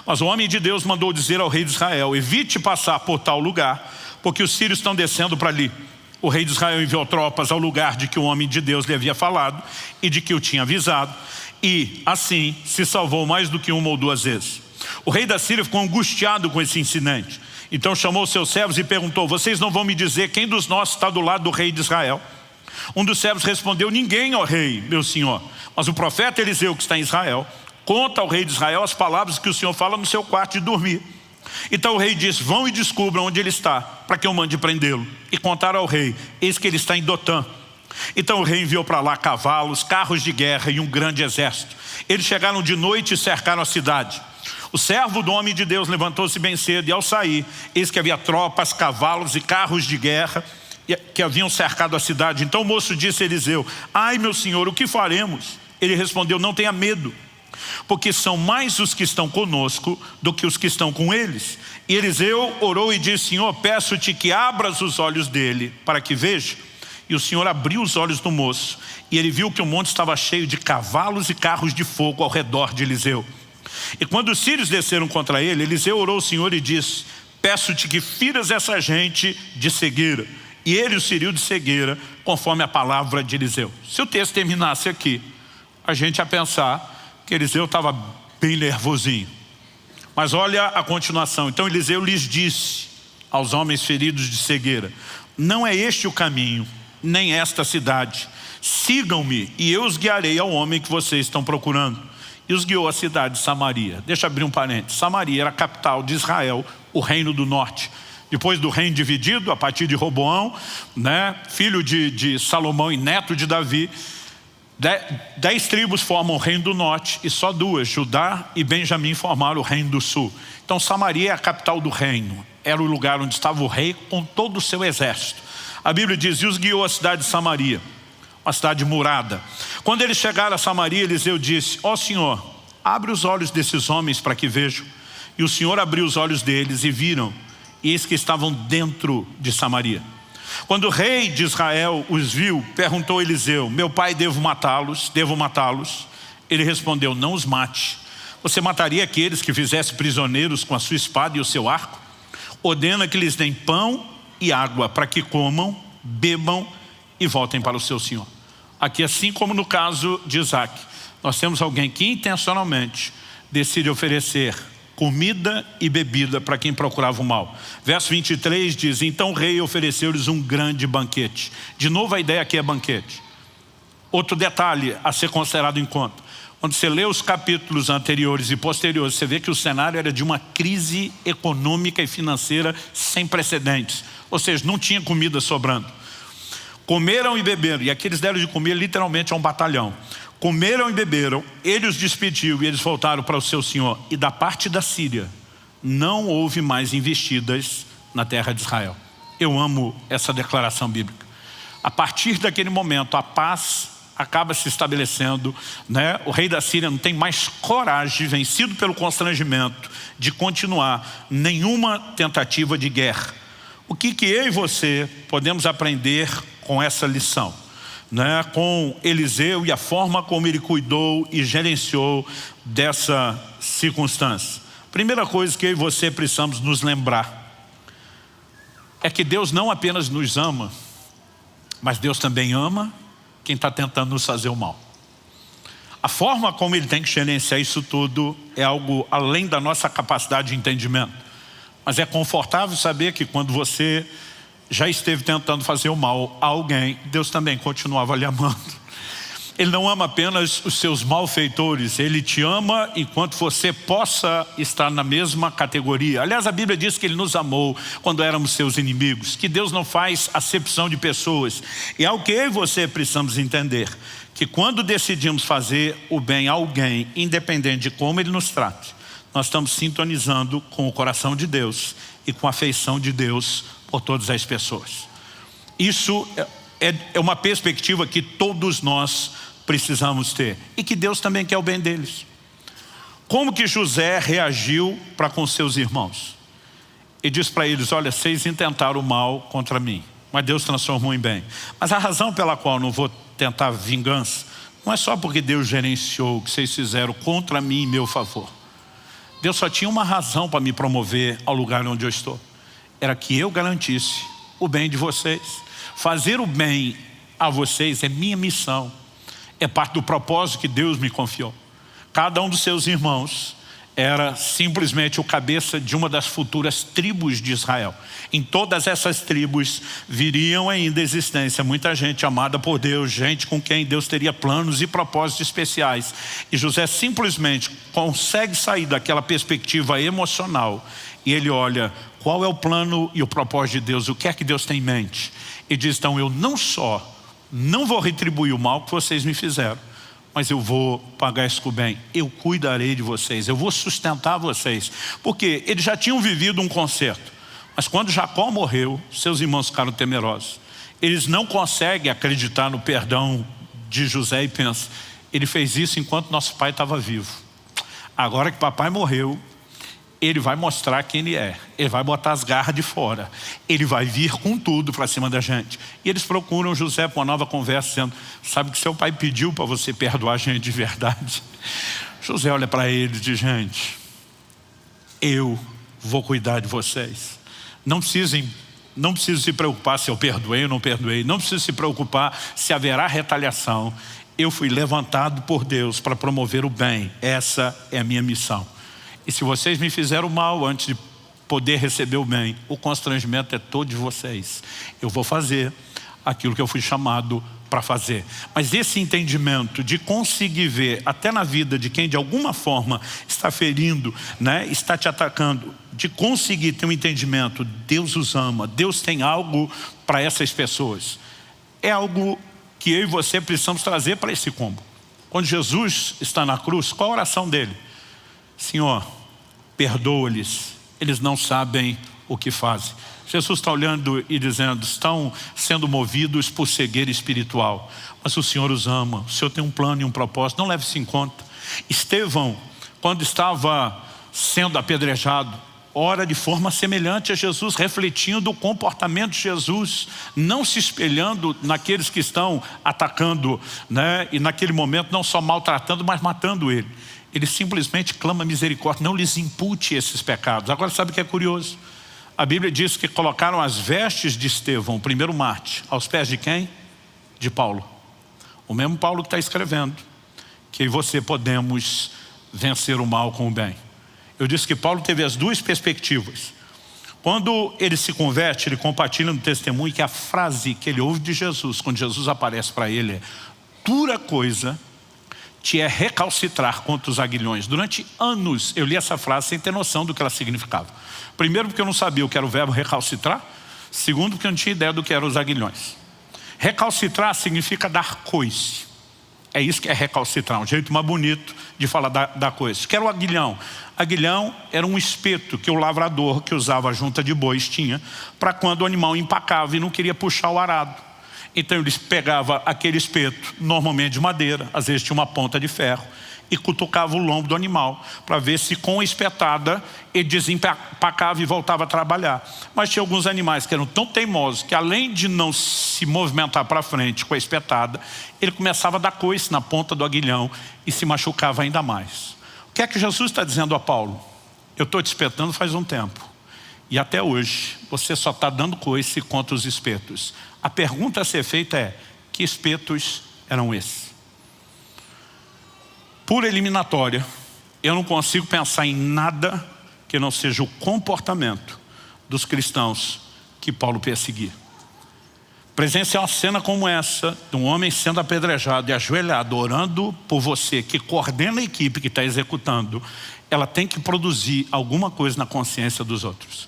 Mas o homem de Deus mandou dizer ao rei de Israel: evite passar por tal lugar, porque os sírios estão descendo para ali. O rei de Israel enviou tropas ao lugar de que o homem de Deus lhe havia falado e de que o tinha avisado, e assim se salvou mais do que uma ou duas vezes. O rei da Síria ficou angustiado com esse incidente. Então chamou seus servos e perguntou: vocês não vão me dizer quem dos nossos está do lado do rei de Israel? Um dos servos respondeu: ninguém, ó rei, meu senhor. Mas o profeta Eliseu, que está em Israel, conta ao rei de Israel as palavras que o senhor fala no seu quarto de dormir. Então o rei disse: vão e descubram onde ele está, para que eu mande prendê-lo. E contaram ao rei: eis que ele está em Dotã. Então o rei enviou para lá cavalos, carros de guerra e um grande exército. Eles chegaram de noite e cercaram a cidade. O servo do homem de Deus levantou-se bem cedo e, ao sair, eis que havia tropas, cavalos e carros de guerra que haviam cercado a cidade. Então o moço disse a Eliseu: ai, meu senhor, o que faremos? Ele respondeu: não tenha medo, porque são mais os que estão conosco do que os que estão com eles. E Eliseu orou e disse: Senhor, peço-te que abras os olhos dele para que veja. E o Senhor abriu os olhos do moço, e ele viu que o monte estava cheio de cavalos e carros de fogo ao redor de Eliseu. E quando os sírios desceram contra ele, Eliseu orou ao Senhor e disse: peço-te que firas essa gente de cegueira. E ele os feriu de cegueira, conforme a palavra de Eliseu. Se o texto terminasse aqui, a gente ia pensar que Eliseu estava bem nervosinho. Mas olha a continuação. Então Eliseu lhes disse aos homens feridos de cegueira: não é este o caminho, nem esta cidade. Sigam-me e eu os guiarei ao homem que vocês estão procurando. E os guiou à cidade de Samaria. Deixa eu abrir um parênteses. Samaria era a capital de Israel, o reino do norte. Depois do reino dividido, a partir de Roboão, filho de Salomão e neto de Davi, 10 tribos formam o reino do norte e só 2, Judá e Benjamim, formaram o reino do sul. Então Samaria é a capital do reino. Era o lugar onde estava o rei com todo o seu exército. A Bíblia diz: e os guiou à cidade de Samaria, uma cidade murada. Quando eles chegaram a Samaria, Eliseu disse: ó Senhor, abre os olhos desses homens para que vejam. E o Senhor abriu os olhos deles e viram, e eis que estavam dentro de Samaria. Quando o rei de Israel os viu, perguntou a Eliseu: meu pai, devo matá-los? Ele respondeu: não os mate. Você mataria aqueles que fizesse prisioneiros com a sua espada e o seu arco? Ordena que lhes deem pão e água para que comam, bebam e voltem para o seu senhor. Aqui, assim como no caso de Isaac, nós temos alguém que intencionalmente decide oferecer comida e bebida para quem procurava o mal. Verso 23 diz: então o rei ofereceu-lhes um grande banquete. De novo a ideia aqui é banquete. Outro detalhe a ser considerado em conta: quando você lê os capítulos anteriores e posteriores, você vê que o cenário era de uma crise econômica e financeira sem precedentes. Ou seja, não tinha comida sobrando. Comeram e beberam, e aqui eles deram de comer literalmente a um batalhão. Comeram e beberam, ele os despediu e eles voltaram para o seu senhor. E da parte da Síria, não houve mais investidas na terra de Israel. Eu amo essa declaração bíblica. A partir daquele momento, a paz acaba se estabelecendo, O rei da Síria não tem mais coragem, vencido pelo constrangimento, de continuar nenhuma tentativa de guerra. O que eu e você podemos aprender com essa lição? Com Eliseu e a forma como ele cuidou e gerenciou dessa circunstância. Primeira coisa que eu e você precisamos nos lembrar é que Deus não apenas nos ama, mas Deus também ama quem está tentando nos fazer o mal. A forma como ele tem que gerenciar isso tudo é algo além da nossa capacidade de entendimento. Mas é confortável saber que quando você já esteve tentando fazer o mal a alguém, Deus também continuava lhe amando. Ele não ama apenas os seus malfeitores, Ele te ama enquanto você possa estar na mesma categoria. Aliás, a Bíblia diz que Ele nos amou quando éramos seus inimigos, que Deus não faz acepção de pessoas. E é o que eu e você precisamos entender, que quando decidimos fazer o bem a alguém, independente de como ele nos trate, nós estamos sintonizando com o coração de Deus e com a afeição de Deus por todas as pessoas. Isso é uma perspectiva que todos nós precisamos ter e que Deus também quer o bem deles. Como que José reagiu para com seus irmãos? Ele diz para eles: olha, vocês intentaram o mal contra mim, mas Deus transformou em bem. Mas a razão pela qual eu não vou tentar vingança não é só porque Deus gerenciou o que vocês fizeram contra mim em meu favor. Deus só tinha uma razão para me promover ao lugar onde eu estou. Era que eu garantisse o bem de vocês. Fazer o bem a vocês é minha missão. É parte do propósito que Deus me confiou. Cada um dos seus irmãos era simplesmente o cabeça de uma das futuras tribos de Israel. Em todas essas tribos viriam ainda à existência muita gente amada por Deus, gente com quem Deus teria planos e propósitos especiais. E José simplesmente consegue sair daquela perspectiva emocional e ele olha qual é o plano e o propósito de Deus, o que é que Deus tem em mente. E diz: então eu não só não vou retribuir o mal que vocês me fizeram, mas eu vou pagar isso com o bem. Eu cuidarei de vocês, eu vou sustentar vocês. Porque eles já tinham vivido um concerto, mas quando Jacó morreu, seus irmãos ficaram temerosos. Eles não conseguem acreditar no perdão de José e pensam: ele fez isso enquanto nosso pai estava vivo. Agora que papai morreu, ele vai mostrar quem ele é. Ele vai botar as garras de fora. Ele vai vir com tudo para cima da gente. E eles procuram José para uma nova conversa, dizendo: sabe que seu pai pediu para você perdoar a gente de verdade? José olha para eles e diz: gente, eu vou cuidar de vocês. Não preciso se preocupar se eu perdoei ou não perdoei. Não preciso se preocupar se haverá retaliação. Eu fui levantado por Deus para promover o bem. Essa é a minha missão. E se vocês me fizeram mal antes de poder receber o bem, o constrangimento é todo de vocês. Eu vou fazer aquilo que eu fui chamado para fazer. Mas esse entendimento de conseguir ver até na vida de quem de alguma forma está ferindo, né, está te atacando, de conseguir ter um entendimento: Deus os ama, Deus tem algo para essas pessoas. É algo que eu e você precisamos trazer para esse combo. Quando Jesus está na cruz, qual a oração dele? Senhor, perdoa-lhes, eles não sabem o que fazem. Jesus está olhando e dizendo: estão sendo movidos por cegueira espiritual, mas o Senhor os ama, o Senhor tem um plano e um propósito, não leve isso em conta. Estevão, quando estava sendo apedrejado, ora de forma semelhante a Jesus, refletindo o comportamento de Jesus, não se espelhando naqueles que estão atacando, né? E naquele momento não só maltratando, mas matando ele. Ele simplesmente clama misericórdia: não lhes impute esses pecados. Agora, sabe o que é curioso? A Bíblia diz que colocaram as vestes de Estevão, o primeiro mártir, aos pés de quem? De Paulo. O mesmo Paulo que está escrevendo que eu e você podemos vencer o mal com o bem. Eu disse que Paulo teve as duas perspectivas. Quando ele se converte, ele compartilha no testemunho que a frase que ele ouve de Jesus, quando Jesus aparece para ele, é: dura coisa te é recalcitrar contra os aguilhões. Durante anos eu li essa frase sem ter noção do que ela significava. Primeiro, porque eu não sabia o que era o verbo recalcitrar. Segundo, porque eu não tinha ideia do que eram os aguilhões. Recalcitrar significa dar coice. É isso que é recalcitrar, um jeito mais bonito de falar da coice. O que era o aguilhão? Aguilhão era um espeto que o lavrador que usava a junta de bois tinha para quando o animal empacava e não queria puxar o arado. Então eles pegavam aquele espeto, normalmente de madeira, às vezes tinha uma ponta de ferro, e cutucava o lombo do animal para ver se com a espetada ele desempacava e voltava a trabalhar. Mas tinha alguns animais que eram tão teimosos que, além de não se movimentar para frente com a espetada, ele começava a dar coice na ponta do aguilhão e se machucava ainda mais. O que é que Jesus está dizendo a Paulo? Eu estou te espetando faz um tempo e até hoje você só está dando coice contra os espetos. A pergunta a ser feita é: que espetos eram esses? Por eliminatória, eu não consigo pensar em nada que não seja o comportamento dos cristãos que Paulo perseguia. Presenciar uma cena como essa, de um homem sendo apedrejado e ajoelhado, orando por você, que coordena a equipe que está executando, ela tem que produzir alguma coisa na consciência dos outros.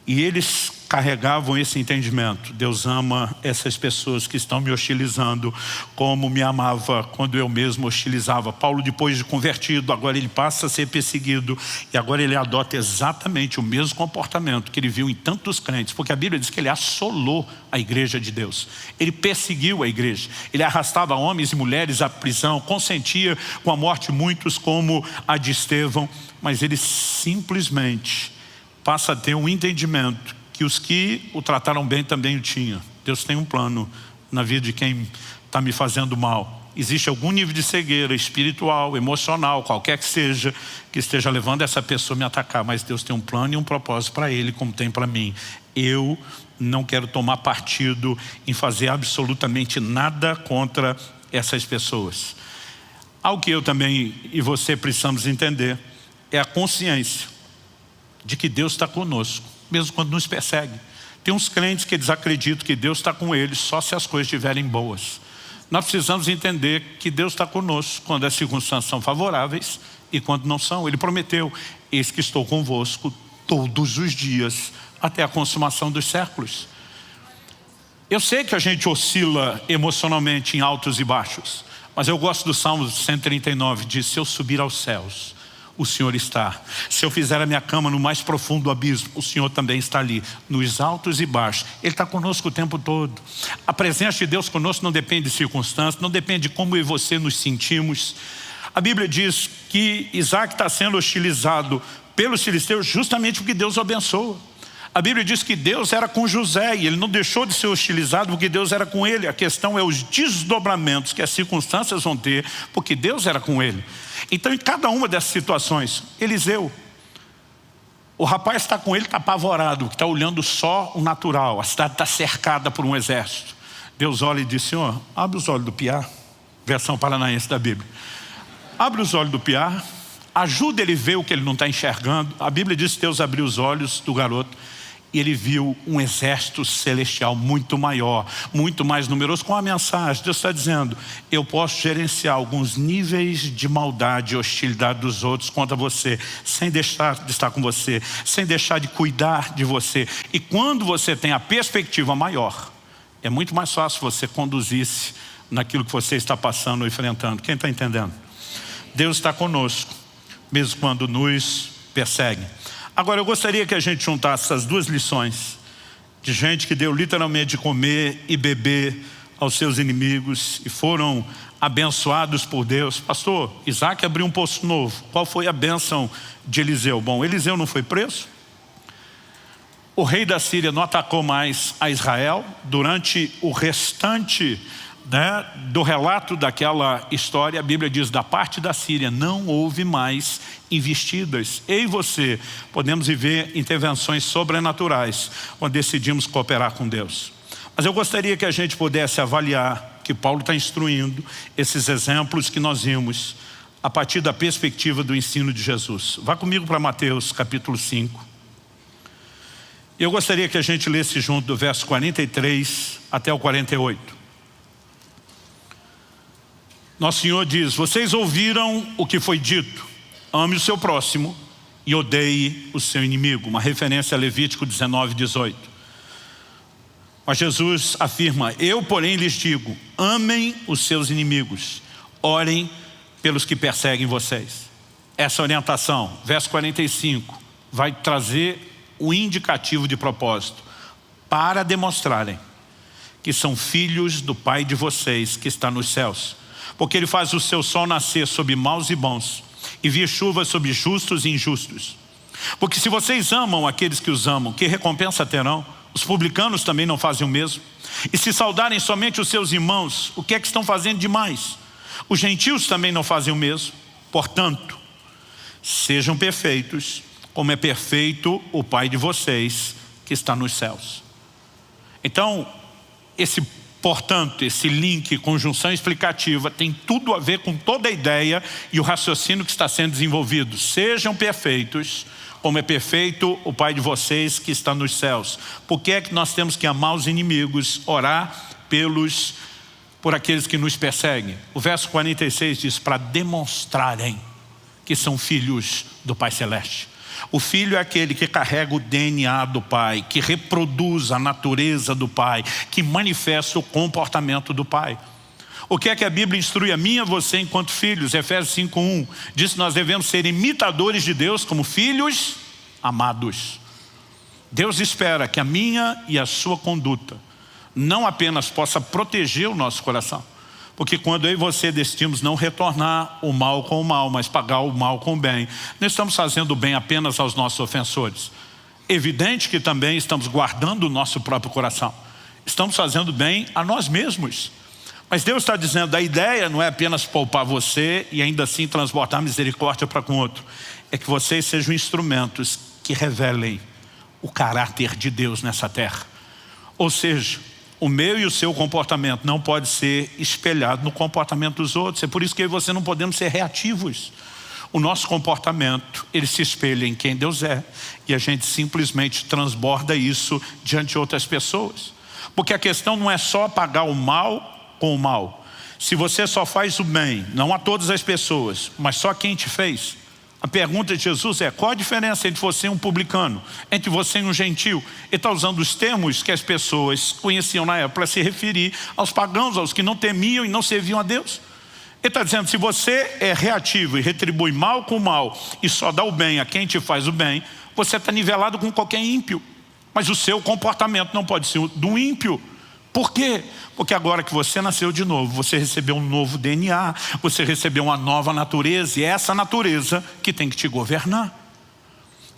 E eles carregavam esse entendimento. Deus ama essas pessoas que estão me hostilizando como me amava quando eu mesmo hostilizava. Paulo, depois de convertido, agora ele passa a ser perseguido e agora ele adota exatamente o mesmo comportamento que ele viu em tantos crentes, porque a Bíblia diz que ele assolou a igreja de Deus. Ele perseguiu a igreja. Ele arrastava homens e mulheres à prisão, consentia com a morte de muitos como a de Estevão, mas ele simplesmente passa a ter um entendimento que os que o trataram bem também o tinham. Deus tem um plano na vida de quem está me fazendo mal. Existe algum nível de cegueira espiritual, emocional, qualquer que seja, que esteja levando essa pessoa a me atacar, mas Deus tem um plano e um propósito para ele, como tem para mim. Eu não quero tomar partido em fazer absolutamente nada contra essas pessoas. Algo que eu também e você precisamos entender é a consciência de que Deus está conosco, mesmo quando nos persegue. Tem uns crentes que eles acreditam que Deus está com eles só se as coisas estiverem boas. Nós precisamos entender que Deus está conosco quando as circunstâncias são favoráveis e quando não são. Ele prometeu: eis que estou convosco todos os dias até a consumação dos séculos. Eu sei que a gente oscila emocionalmente em altos e baixos, mas eu gosto do Salmo 139, diz: se eu subir aos céus, o Senhor está. Se eu fizer a minha cama no mais profundo abismo, o Senhor também está ali. Nos altos e baixos, Ele está conosco o tempo todo. A presença de Deus conosco não depende de circunstâncias, não depende de como eu e você nos sentimos. A Bíblia diz que Isaac está sendo hostilizado pelos filisteus justamente porque Deus o abençoa. A Bíblia diz que Deus era com José e ele não deixou de ser hostilizado porque Deus era com ele. A questão é os desdobramentos que as circunstâncias vão ter porque Deus era com ele. Então, em cada uma dessas situações, Eliseu, o rapaz está com ele, está apavorado, está olhando só o natural. A cidade está cercada por um exército. Deus olha e diz: Senhor, abre os olhos do piá, versão paranaense da Bíblia. Abre os olhos do piá, ajuda ele a ver o que ele não está enxergando. A Bíblia diz que Deus abriu os olhos do garoto e ele viu um exército celestial muito maior, muito mais numeroso, com a mensagem. Deus está dizendo: eu posso gerenciar alguns níveis de maldade e hostilidade dos outros contra você, sem deixar de estar com você, sem deixar de cuidar de você. E quando você tem a perspectiva maior, é muito mais fácil você conduzir-se naquilo que você está passando ou enfrentando. Quem está entendendo? Deus está conosco, mesmo quando nos persegue. Agora, eu gostaria que a gente juntasse essas duas lições de gente que deu literalmente de comer e beber aos seus inimigos e foram abençoados por Deus. Pastor, Isaac abriu um poço novo. Qual foi a bênção de Eliseu? Bom, Eliseu não foi preso. O rei da Síria não atacou mais a Israel. Durante o restante do relato daquela história, a Bíblia diz: da parte da Síria não houve mais investidas. Eu e você podemos viver intervenções sobrenaturais quando decidimos cooperar com Deus. Mas eu gostaria que a gente pudesse avaliar, que Paulo está instruindo esses exemplos que nós vimos a partir da perspectiva do ensino de Jesus. Vá comigo para Mateus capítulo 5. Eu gostaria que a gente lesse junto do verso 43 até o 48. Nosso Senhor diz: vocês ouviram o que foi dito: ame o seu próximo e odeie o seu inimigo. Uma referência a Levítico 19, 18. Mas Jesus afirma: eu, porém, lhes digo: amem os seus inimigos, orem pelos que perseguem vocês. Essa orientação, verso 45, vai trazer o indicativo de propósito, para demonstrarem que são filhos do Pai de vocês que está nos céus. Porque Ele faz o seu sol nascer sobre maus e bons, e vir chuva sobre justos e injustos. Porque se vocês amam aqueles que os amam, que recompensa terão? Os publicanos também não fazem o mesmo? E se saudarem somente os seus irmãos, o que é que estão fazendo demais? Os gentios também não fazem o mesmo? Portanto, sejam perfeitos, como é perfeito o Pai de vocês que está nos céus. Então, portanto, esse link, conjunção explicativa, tem tudo a ver com toda a ideia e o raciocínio que está sendo desenvolvido. Sejam perfeitos, como é perfeito o Pai de vocês que está nos céus. Por que é que nós temos que amar os inimigos, orar por aqueles que nos perseguem? O verso 46 diz, para demonstrarem que são filhos do Pai Celeste. O filho é aquele que carrega o DNA do Pai, que reproduz a natureza do Pai, que manifesta o comportamento do Pai. O que é que a Bíblia instrui a mim e a você enquanto filhos? Efésios 5:1 diz que nós devemos ser imitadores de Deus como filhos amados. Deus espera que a minha e a sua conduta não apenas possa proteger o nosso coração, porque quando eu e você decidimos não retornar o mal com o mal, mas pagar o mal com o bem, não estamos fazendo o bem apenas aos nossos ofensores. Evidente que também estamos guardando o nosso próprio coração. Estamos fazendo bem a nós mesmos. Mas Deus está dizendo, a ideia não é apenas poupar você e ainda assim transbordar misericórdia para com o outro. É que vocês sejam instrumentos que revelem o caráter de Deus nessa terra. Ou seja, o meu e o seu comportamento não pode ser espelhado no comportamento dos outros. É por isso que eu e você não podemos ser reativos. O nosso comportamento, ele se espelha em quem Deus é. E a gente simplesmente transborda isso diante de outras pessoas. Porque a questão não é só pagar o mal com o mal. Se você só faz o bem, não a todas as pessoas, mas só quem te fez, a pergunta de Jesus é, qual a diferença entre você e um publicano, entre você e um gentil? Ele está usando os termos que as pessoas conheciam na época para se referir aos pagãos, aos que não temiam e não serviam a Deus. Ele está dizendo, se você é reativo e retribui mal com mal e só dá o bem a quem te faz o bem, você está nivelado com qualquer ímpio. Mas o seu comportamento não pode ser o do ímpio. Por quê? Porque agora que você nasceu de novo, você recebeu um novo DNA, você recebeu uma nova natureza, e é essa natureza que tem que te governar.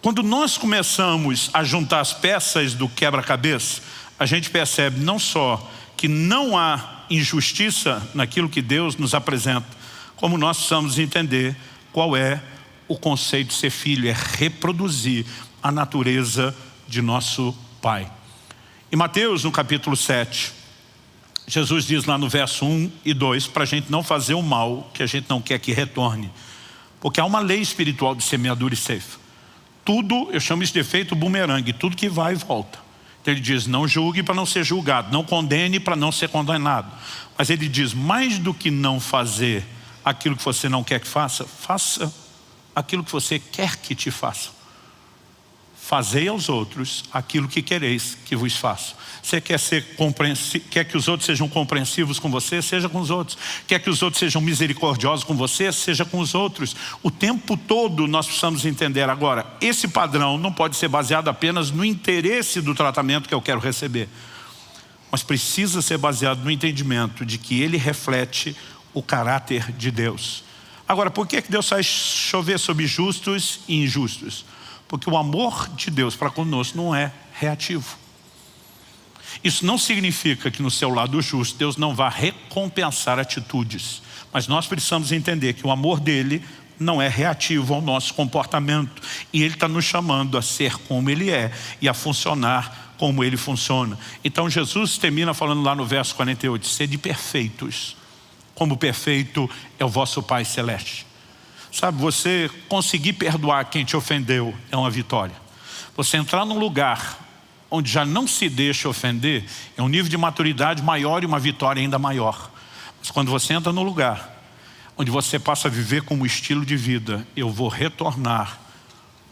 Quando nós começamos a juntar as peças do quebra-cabeça, a gente percebe não só que não há injustiça naquilo que Deus nos apresenta, como nós precisamos entender qual é o conceito de ser filho, é reproduzir a natureza de nosso Pai. Em Mateus, no capítulo 7, Jesus diz lá no verso 1 e 2, para a gente não fazer o mal que a gente não quer que retorne. Porque há uma lei espiritual de semeadura e ceifa. Tudo, eu chamo isso de efeito bumerangue, tudo que vai e volta. Então ele diz, não julgue para não ser julgado, não condene para não ser condenado. Mas ele diz, mais do que não fazer aquilo que você não quer que faça, faça aquilo que você quer que te faça. Fazei aos outros aquilo que quereis que vos façam. Você quer que os outros sejam compreensivos com você? Seja com os outros. Quer que os outros sejam misericordiosos com você? Seja com os outros. O tempo todo nós precisamos entender agora, esse padrão não pode ser baseado apenas no interesse do tratamento que eu quero receber, mas precisa ser baseado no entendimento de que ele reflete o caráter de Deus. Agora, por que Deus faz chover sobre justos e injustos? Porque o amor de Deus para conosco não é reativo. Isso não significa que no seu lado justo Deus não vá recompensar atitudes. Mas nós precisamos entender que o amor dele não é reativo ao nosso comportamento. E ele está nos chamando a ser como ele é e a funcionar como ele funciona. Então Jesus termina falando lá no verso 48, sede perfeitos, como perfeito é o vosso Pai Celeste. Sabe, você conseguir perdoar quem te ofendeu é uma vitória. Você entrar num lugar onde já não se deixa ofender é um nível de maturidade maior e uma vitória ainda maior. Mas quando você entra num lugar onde você passa a viver como estilo de vida, eu vou retornar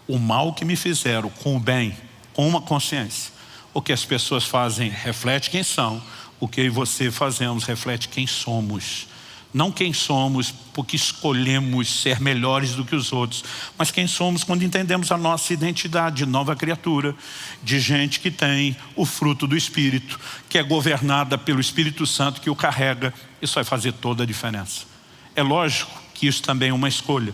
o mal que me fizeram com o bem, com uma consciência. O que as pessoas fazem reflete quem são, o que eu e você fazemos reflete quem somos. Não quem somos porque escolhemos ser melhores do que os outros, mas quem somos quando entendemos a nossa identidade de nova criatura, de gente que tem o fruto do Espírito, que é governada pelo Espírito Santo que o carrega. Isso vai fazer toda a diferença. É lógico que isso também é uma escolha.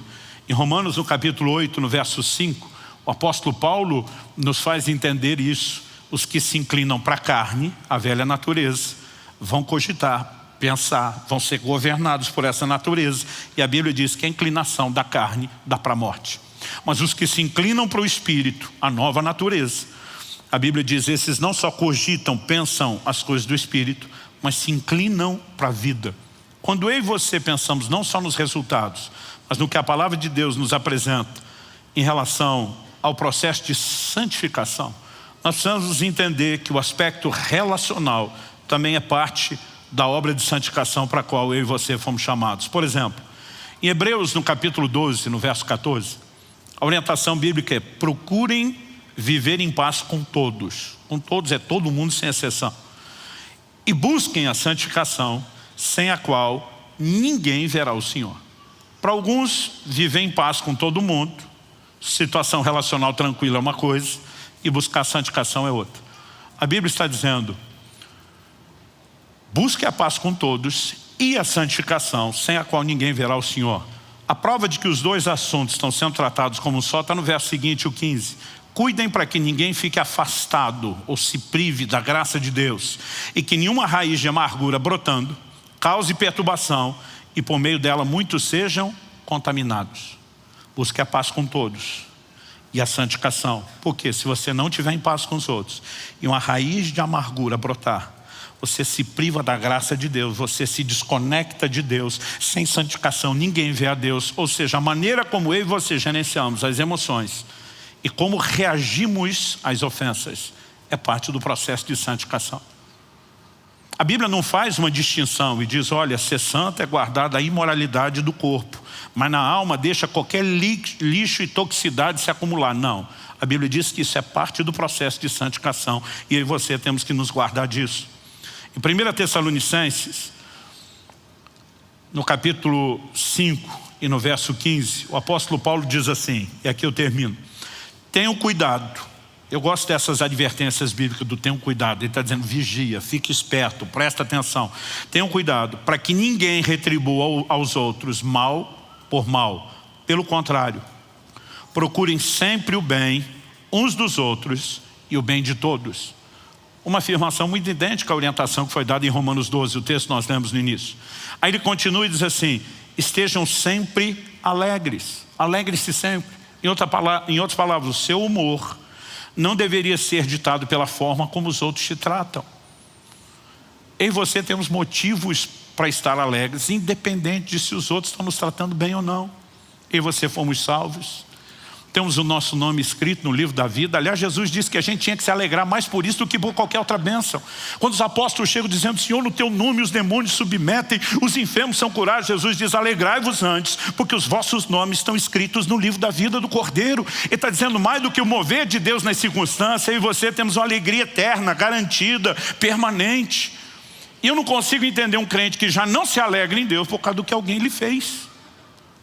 Em Romanos, no capítulo 8, no verso 5, o apóstolo Paulo nos faz entender isso. Os que se inclinam para a carne, a velha natureza, vão cogitar, pensar, vão ser governados por essa natureza. E a Bíblia diz que a inclinação da carne dá para a morte. Mas os que se inclinam para o Espírito, a nova natureza, a Bíblia diz, esses não só cogitam, pensam as coisas do Espírito, mas se inclinam para a vida. Quando eu e você pensamos não só nos resultados, mas no que a palavra de Deus nos apresenta em relação ao processo de santificação, nós precisamos entender que o aspecto relacional também é parte da obra de santificação para a qual eu e você fomos chamados. Por exemplo, em Hebreus, no capítulo 12, no verso 14, a orientação bíblica é: procurem viver em paz com todos. Com todos é todo mundo sem exceção. E busquem a santificação, sem a qual ninguém verá o Senhor. Para alguns, viver em paz com todo mundo, situação relacional tranquila é uma coisa, e buscar a santificação é outra. A Bíblia está dizendo: busque a paz com todos e a santificação, sem a qual ninguém verá o Senhor. A prova de que os dois assuntos estão sendo tratados como um só está no verso seguinte, o 15. Cuidem para que ninguém fique afastado ou se prive da graça de Deus, e que nenhuma raiz de amargura brotando cause perturbação, e por meio dela muitos sejam contaminados. Busque a paz com todos e a santificação. Porque se você não estiver em paz com os outros e uma raiz de amargura brotar, você se priva da graça de Deus, você se desconecta de Deus. Sem santificação ninguém vê a Deus. Ou seja, a maneira como eu e você gerenciamos as emoções e como reagimos às ofensas é parte do processo de santificação. A Bíblia não faz uma distinção e diz: olha, ser santo é guardar da imoralidade do corpo, mas na alma deixa qualquer lixo e toxicidade se acumular. Não, a Bíblia diz que isso é parte do processo de santificação, e eu e você temos que nos guardar disso. Em 1 Tessalonicenses, no capítulo 5 e no verso 15, o apóstolo Paulo diz assim, e aqui eu termino: tenham cuidado. Eu gosto dessas advertências bíblicas do tenham cuidado. Ele está dizendo: vigia, fique esperto, presta atenção. Tenham cuidado para que ninguém retribua aos outros mal por mal. Pelo contrário, procurem sempre o bem uns dos outros e o bem de todos. Uma afirmação muito idêntica à orientação que foi dada em Romanos 12, o texto que nós lemos no início. Aí ele continua e diz assim: estejam sempre alegres. Alegre-se sempre. Em outras palavras, o seu humor não deveria ser ditado pela forma como os outros te tratam. Eu e você temos motivos para estar alegres, independente de se os outros estão nos tratando bem ou não. Eu e você fomos salvos. Temos o nosso nome escrito no livro da vida. Aliás, Jesus disse que a gente tinha que se alegrar mais por isso do que por qualquer outra bênção. Quando os apóstolos chegam dizendo: Senhor, no teu nome os demônios submetem, os enfermos são curados, Jesus diz: alegrai-vos antes, porque os vossos nomes estão escritos no livro da vida do Cordeiro. Ele está dizendo: mais do que o mover de Deus nas circunstâncias, eu e você temos uma alegria eterna, garantida, permanente. E eu não consigo entender um crente que já não se alegra em Deus por causa do que alguém lhe fez.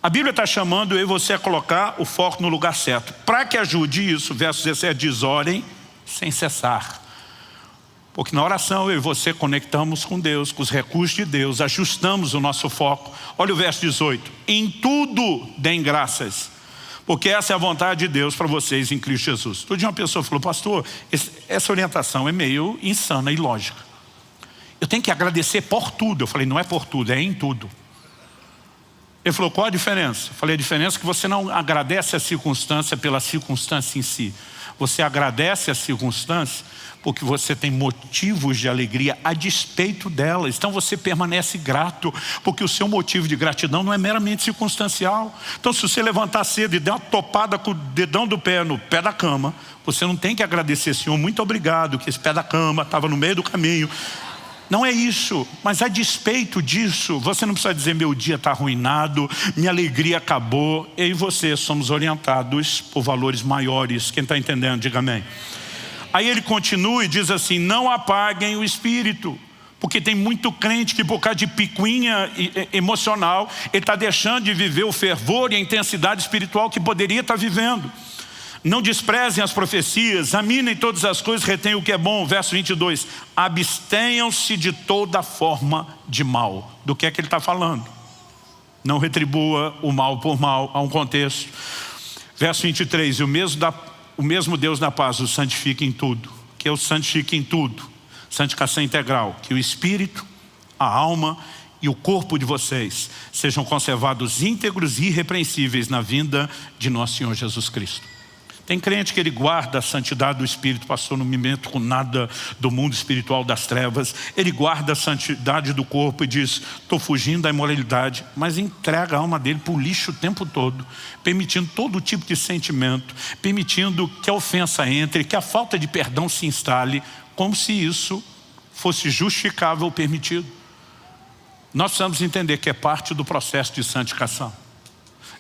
A Bíblia está chamando eu e você a colocar o foco no lugar certo. Para que ajude isso, verso 17 diz: orem sem cessar. Porque na oração eu e você conectamos com Deus, com os recursos de Deus, ajustamos o nosso foco. Olha o verso 18: em tudo deem graças, porque essa é a vontade de Deus para vocês em Cristo Jesus. Todo dia uma pessoa falou: pastor, essa orientação é meio insana e ilógica. Eu tenho que agradecer por tudo. Eu falei: não é por tudo, é em tudo. Ele falou: qual a diferença? Eu falei: a diferença é que você não agradece a circunstância pela circunstância em si. Você agradece a circunstância porque você tem motivos de alegria a despeito delas. Então você permanece grato, porque o seu motivo de gratidão não é meramente circunstancial. Então se você levantar cedo e der uma topada com o dedão do pé no pé da cama, você não tem que agradecer: Senhor, muito obrigado que esse pé da cama estava no meio do caminho. Não é isso, mas a despeito disso, você não precisa dizer: meu dia está arruinado, minha alegria acabou. Eu e você somos orientados por valores maiores. Quem está entendendo, diga amém. Aí ele continua e diz assim: não apaguem o espírito. Porque tem muito crente que por causa de picuinha emocional, ele está deixando de viver o fervor e a intensidade espiritual que poderia estar vivendo. Não desprezem as profecias, examinem todas as coisas, retenham o que é bom. Verso 22, abstenham-se de toda forma de mal. Do que é que ele está falando? Não retribua o mal por mal, há um contexto. Verso 23, o mesmo Deus da paz o santifique em tudo. Que eu santifique em tudo. Santificação integral. Que o espírito, a alma e o corpo de vocês sejam conservados íntegros e irrepreensíveis na vinda de nosso Senhor Jesus Cristo. Tem crente que ele guarda a santidade do Espírito, pastor, não me meto com nada do mundo espiritual das trevas. Ele guarda a santidade do corpo e diz, estou fugindo da imoralidade, mas entrega a alma dele para o lixo o tempo todo, permitindo todo tipo de sentimento, permitindo que a ofensa entre, que a falta de perdão se instale, como se isso fosse justificável ou permitido. Nós precisamos entender que é parte do processo de santificação.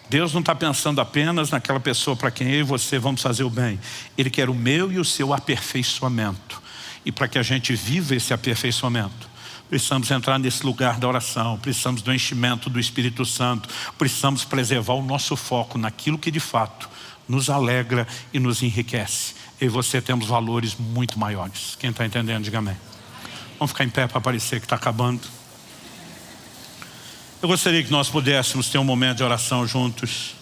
Deus não está pensando apenas naquela pessoa para quem eu e você vamos fazer o bem. Ele quer o meu e o seu aperfeiçoamento. E para que a gente viva esse aperfeiçoamento, precisamos entrar nesse lugar da oração, precisamos do enchimento do Espírito Santo, precisamos preservar o nosso foco naquilo que de fato nos alegra e nos enriquece. Eu e você temos valores muito maiores. Quem está entendendo, diga amém. Vamos ficar em pé para parecer que está acabando. Eu gostaria que nós pudéssemos ter um momento de oração juntos.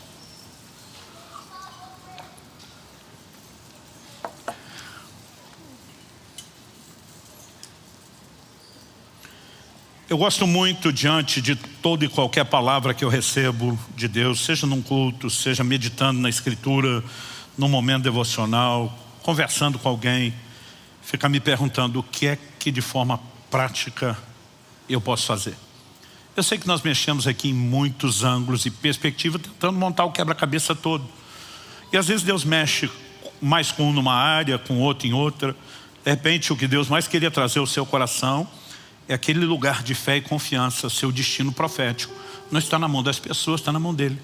Eu gosto muito, diante de toda e qualquer palavra que eu recebo de Deus, seja num culto, seja meditando na Escritura, num momento devocional, conversando com alguém, ficar me perguntando o que é que de forma prática eu posso fazer. Eu sei que nós mexemos aqui em muitos ângulos e perspectivas, tentando montar o quebra-cabeça todo. E às vezes Deus mexe mais com um numa área, com outro em outra. De repente o que Deus mais queria trazer ao seu coração é aquele lugar de fé e confiança, seu destino profético. Não está na mão das pessoas, está na mão dele.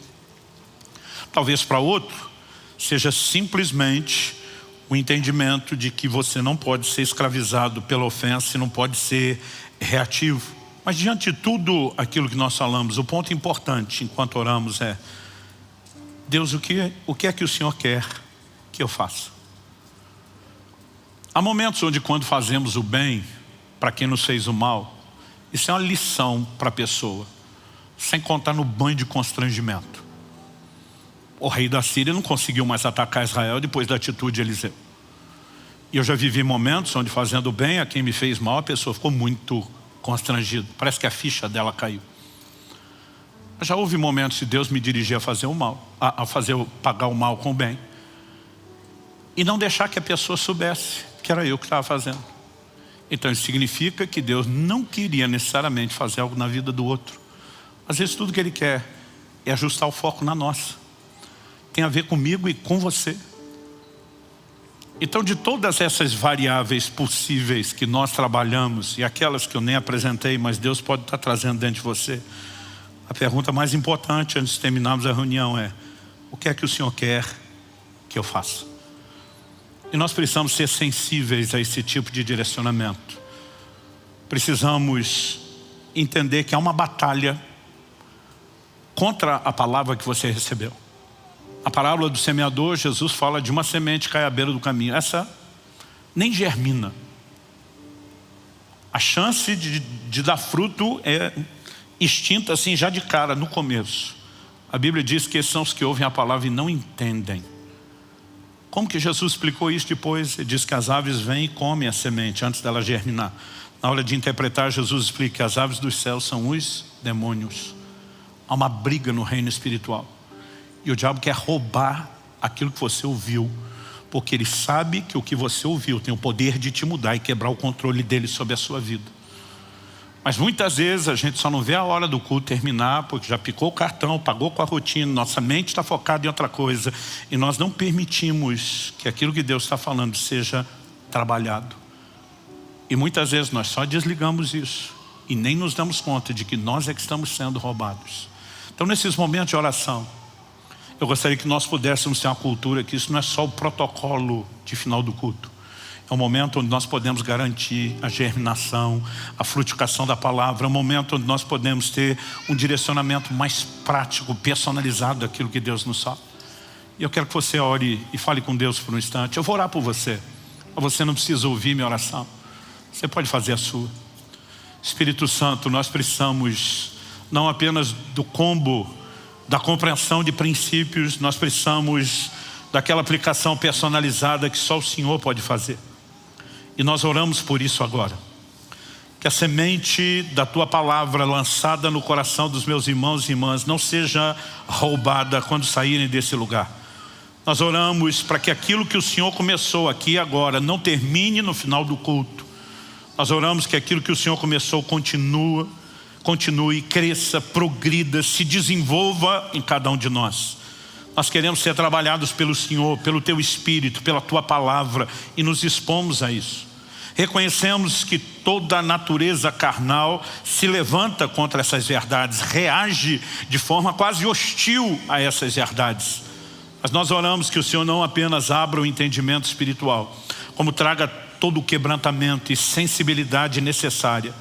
Talvez para outro seja simplesmente o entendimento de que você não pode ser escravizado pela ofensa e não pode ser reativo. Mas diante de tudo aquilo que nós falamos, o ponto importante enquanto oramos é: Deus, o que é que o Senhor quer que eu faça? Há momentos onde, quando fazemos o bem para quem nos fez o mal, isso é uma lição para a pessoa, sem contar no banho de constrangimento. O rei da Síria não conseguiu mais atacar Israel depois da atitude de Eliseu. E eu já vivi momentos onde, fazendo o bem a quem me fez mal, a pessoa ficou muito constrangido, parece que a ficha dela caiu. Já houve momentos de Deus me dirigir a fazer o mal, pagar o mal com o bem, e não deixar que a pessoa soubesse que era eu que estava fazendo. Então isso significa que Deus não queria necessariamente fazer algo na vida do outro. Às vezes tudo que Ele quer é ajustar o foco na nossa. Tem a ver comigo e com você. Então, de todas essas variáveis possíveis que nós trabalhamos, e aquelas que eu nem apresentei, mas Deus pode estar trazendo dentro de você, a pergunta mais importante antes de terminarmos a reunião é: o que é que o Senhor quer que eu faça? E nós precisamos ser sensíveis a esse tipo de direcionamento. Precisamos entender que há uma batalha contra a palavra que você recebeu. A parábola do semeador, Jesus fala de uma semente que cai à beira do caminho. Essa nem germina. A chance de dar fruto é extinta assim já de cara, no começo. A Bíblia diz que esses são os que ouvem a palavra e não entendem. Como que Jesus explicou isso depois? Ele diz que as aves vêm e comem a semente antes dela germinar. Na hora de interpretar, Jesus explica que as aves dos céus são os demônios. Há uma briga no reino espiritual. E o diabo quer roubar aquilo que você ouviu, porque ele sabe que o que você ouviu tem o poder de te mudar e quebrar o controle dele sobre a sua vida. Mas muitas vezes a gente só não vê a hora do culto terminar, porque já picou o cartão, pagou com a rotina, nossa mente está focada em outra coisa, e nós não permitimos que aquilo que Deus está falando seja trabalhado. E muitas vezes nós só desligamos isso e nem nos damos conta de que nós é que estamos sendo roubados. Então, nesses momentos de oração, eu gostaria que nós pudéssemos ter uma cultura que isso não é só o protocolo de final do culto. É um momento onde nós podemos garantir a germinação, a frutificação da palavra. É um momento onde nós podemos ter um direcionamento mais prático, personalizado daquilo que Deus nos fala. E eu quero que você ore e fale com Deus por um instante. Eu vou orar por você. Você não precisa ouvir minha oração. Você pode fazer a sua. Espírito Santo, nós precisamos não apenas do combo da compreensão de princípios, nós precisamos daquela aplicação personalizada que só o Senhor pode fazer. E nós oramos por isso agora. Que a semente da Tua palavra lançada no coração dos meus irmãos e irmãs não seja roubada quando saírem desse lugar. Nós oramos para que aquilo que o Senhor começou aqui agora não termine no final do culto. Nós oramos que aquilo que o Senhor começou continue, cresça, progrida, se desenvolva em cada um de nós. Nós queremos ser trabalhados pelo Senhor, pelo Teu Espírito, pela Tua Palavra, e nos expomos a isso. Reconhecemos que toda a natureza carnal se levanta contra essas verdades, reage de forma quase hostil a essas verdades. Mas nós oramos que o Senhor não apenas abra o entendimento espiritual, como traga todo o quebrantamento e sensibilidade necessária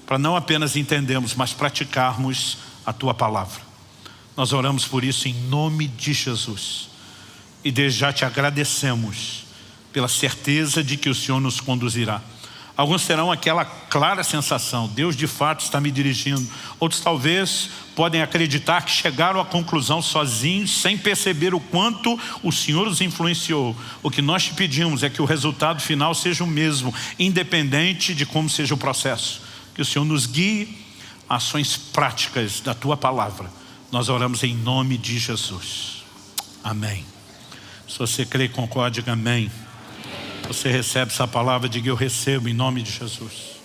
para não apenas entendermos, mas praticarmos a Tua Palavra. Nós oramos por isso em nome de Jesus. E desde já te agradecemos pela certeza de que o Senhor nos conduzirá. Alguns terão aquela clara sensação, Deus de fato está me dirigindo. Outros talvez podem acreditar que chegaram à conclusão sozinhos, sem perceber o quanto o Senhor os influenciou. O que nós te pedimos é que o resultado final seja o mesmo, independente de como seja o processo. Que o Senhor nos guie a ações práticas da Tua Palavra. Nós oramos em nome de Jesus. Amém. Se você crê e concorda, diga amém. Você recebe essa palavra, diga eu recebo em nome de Jesus.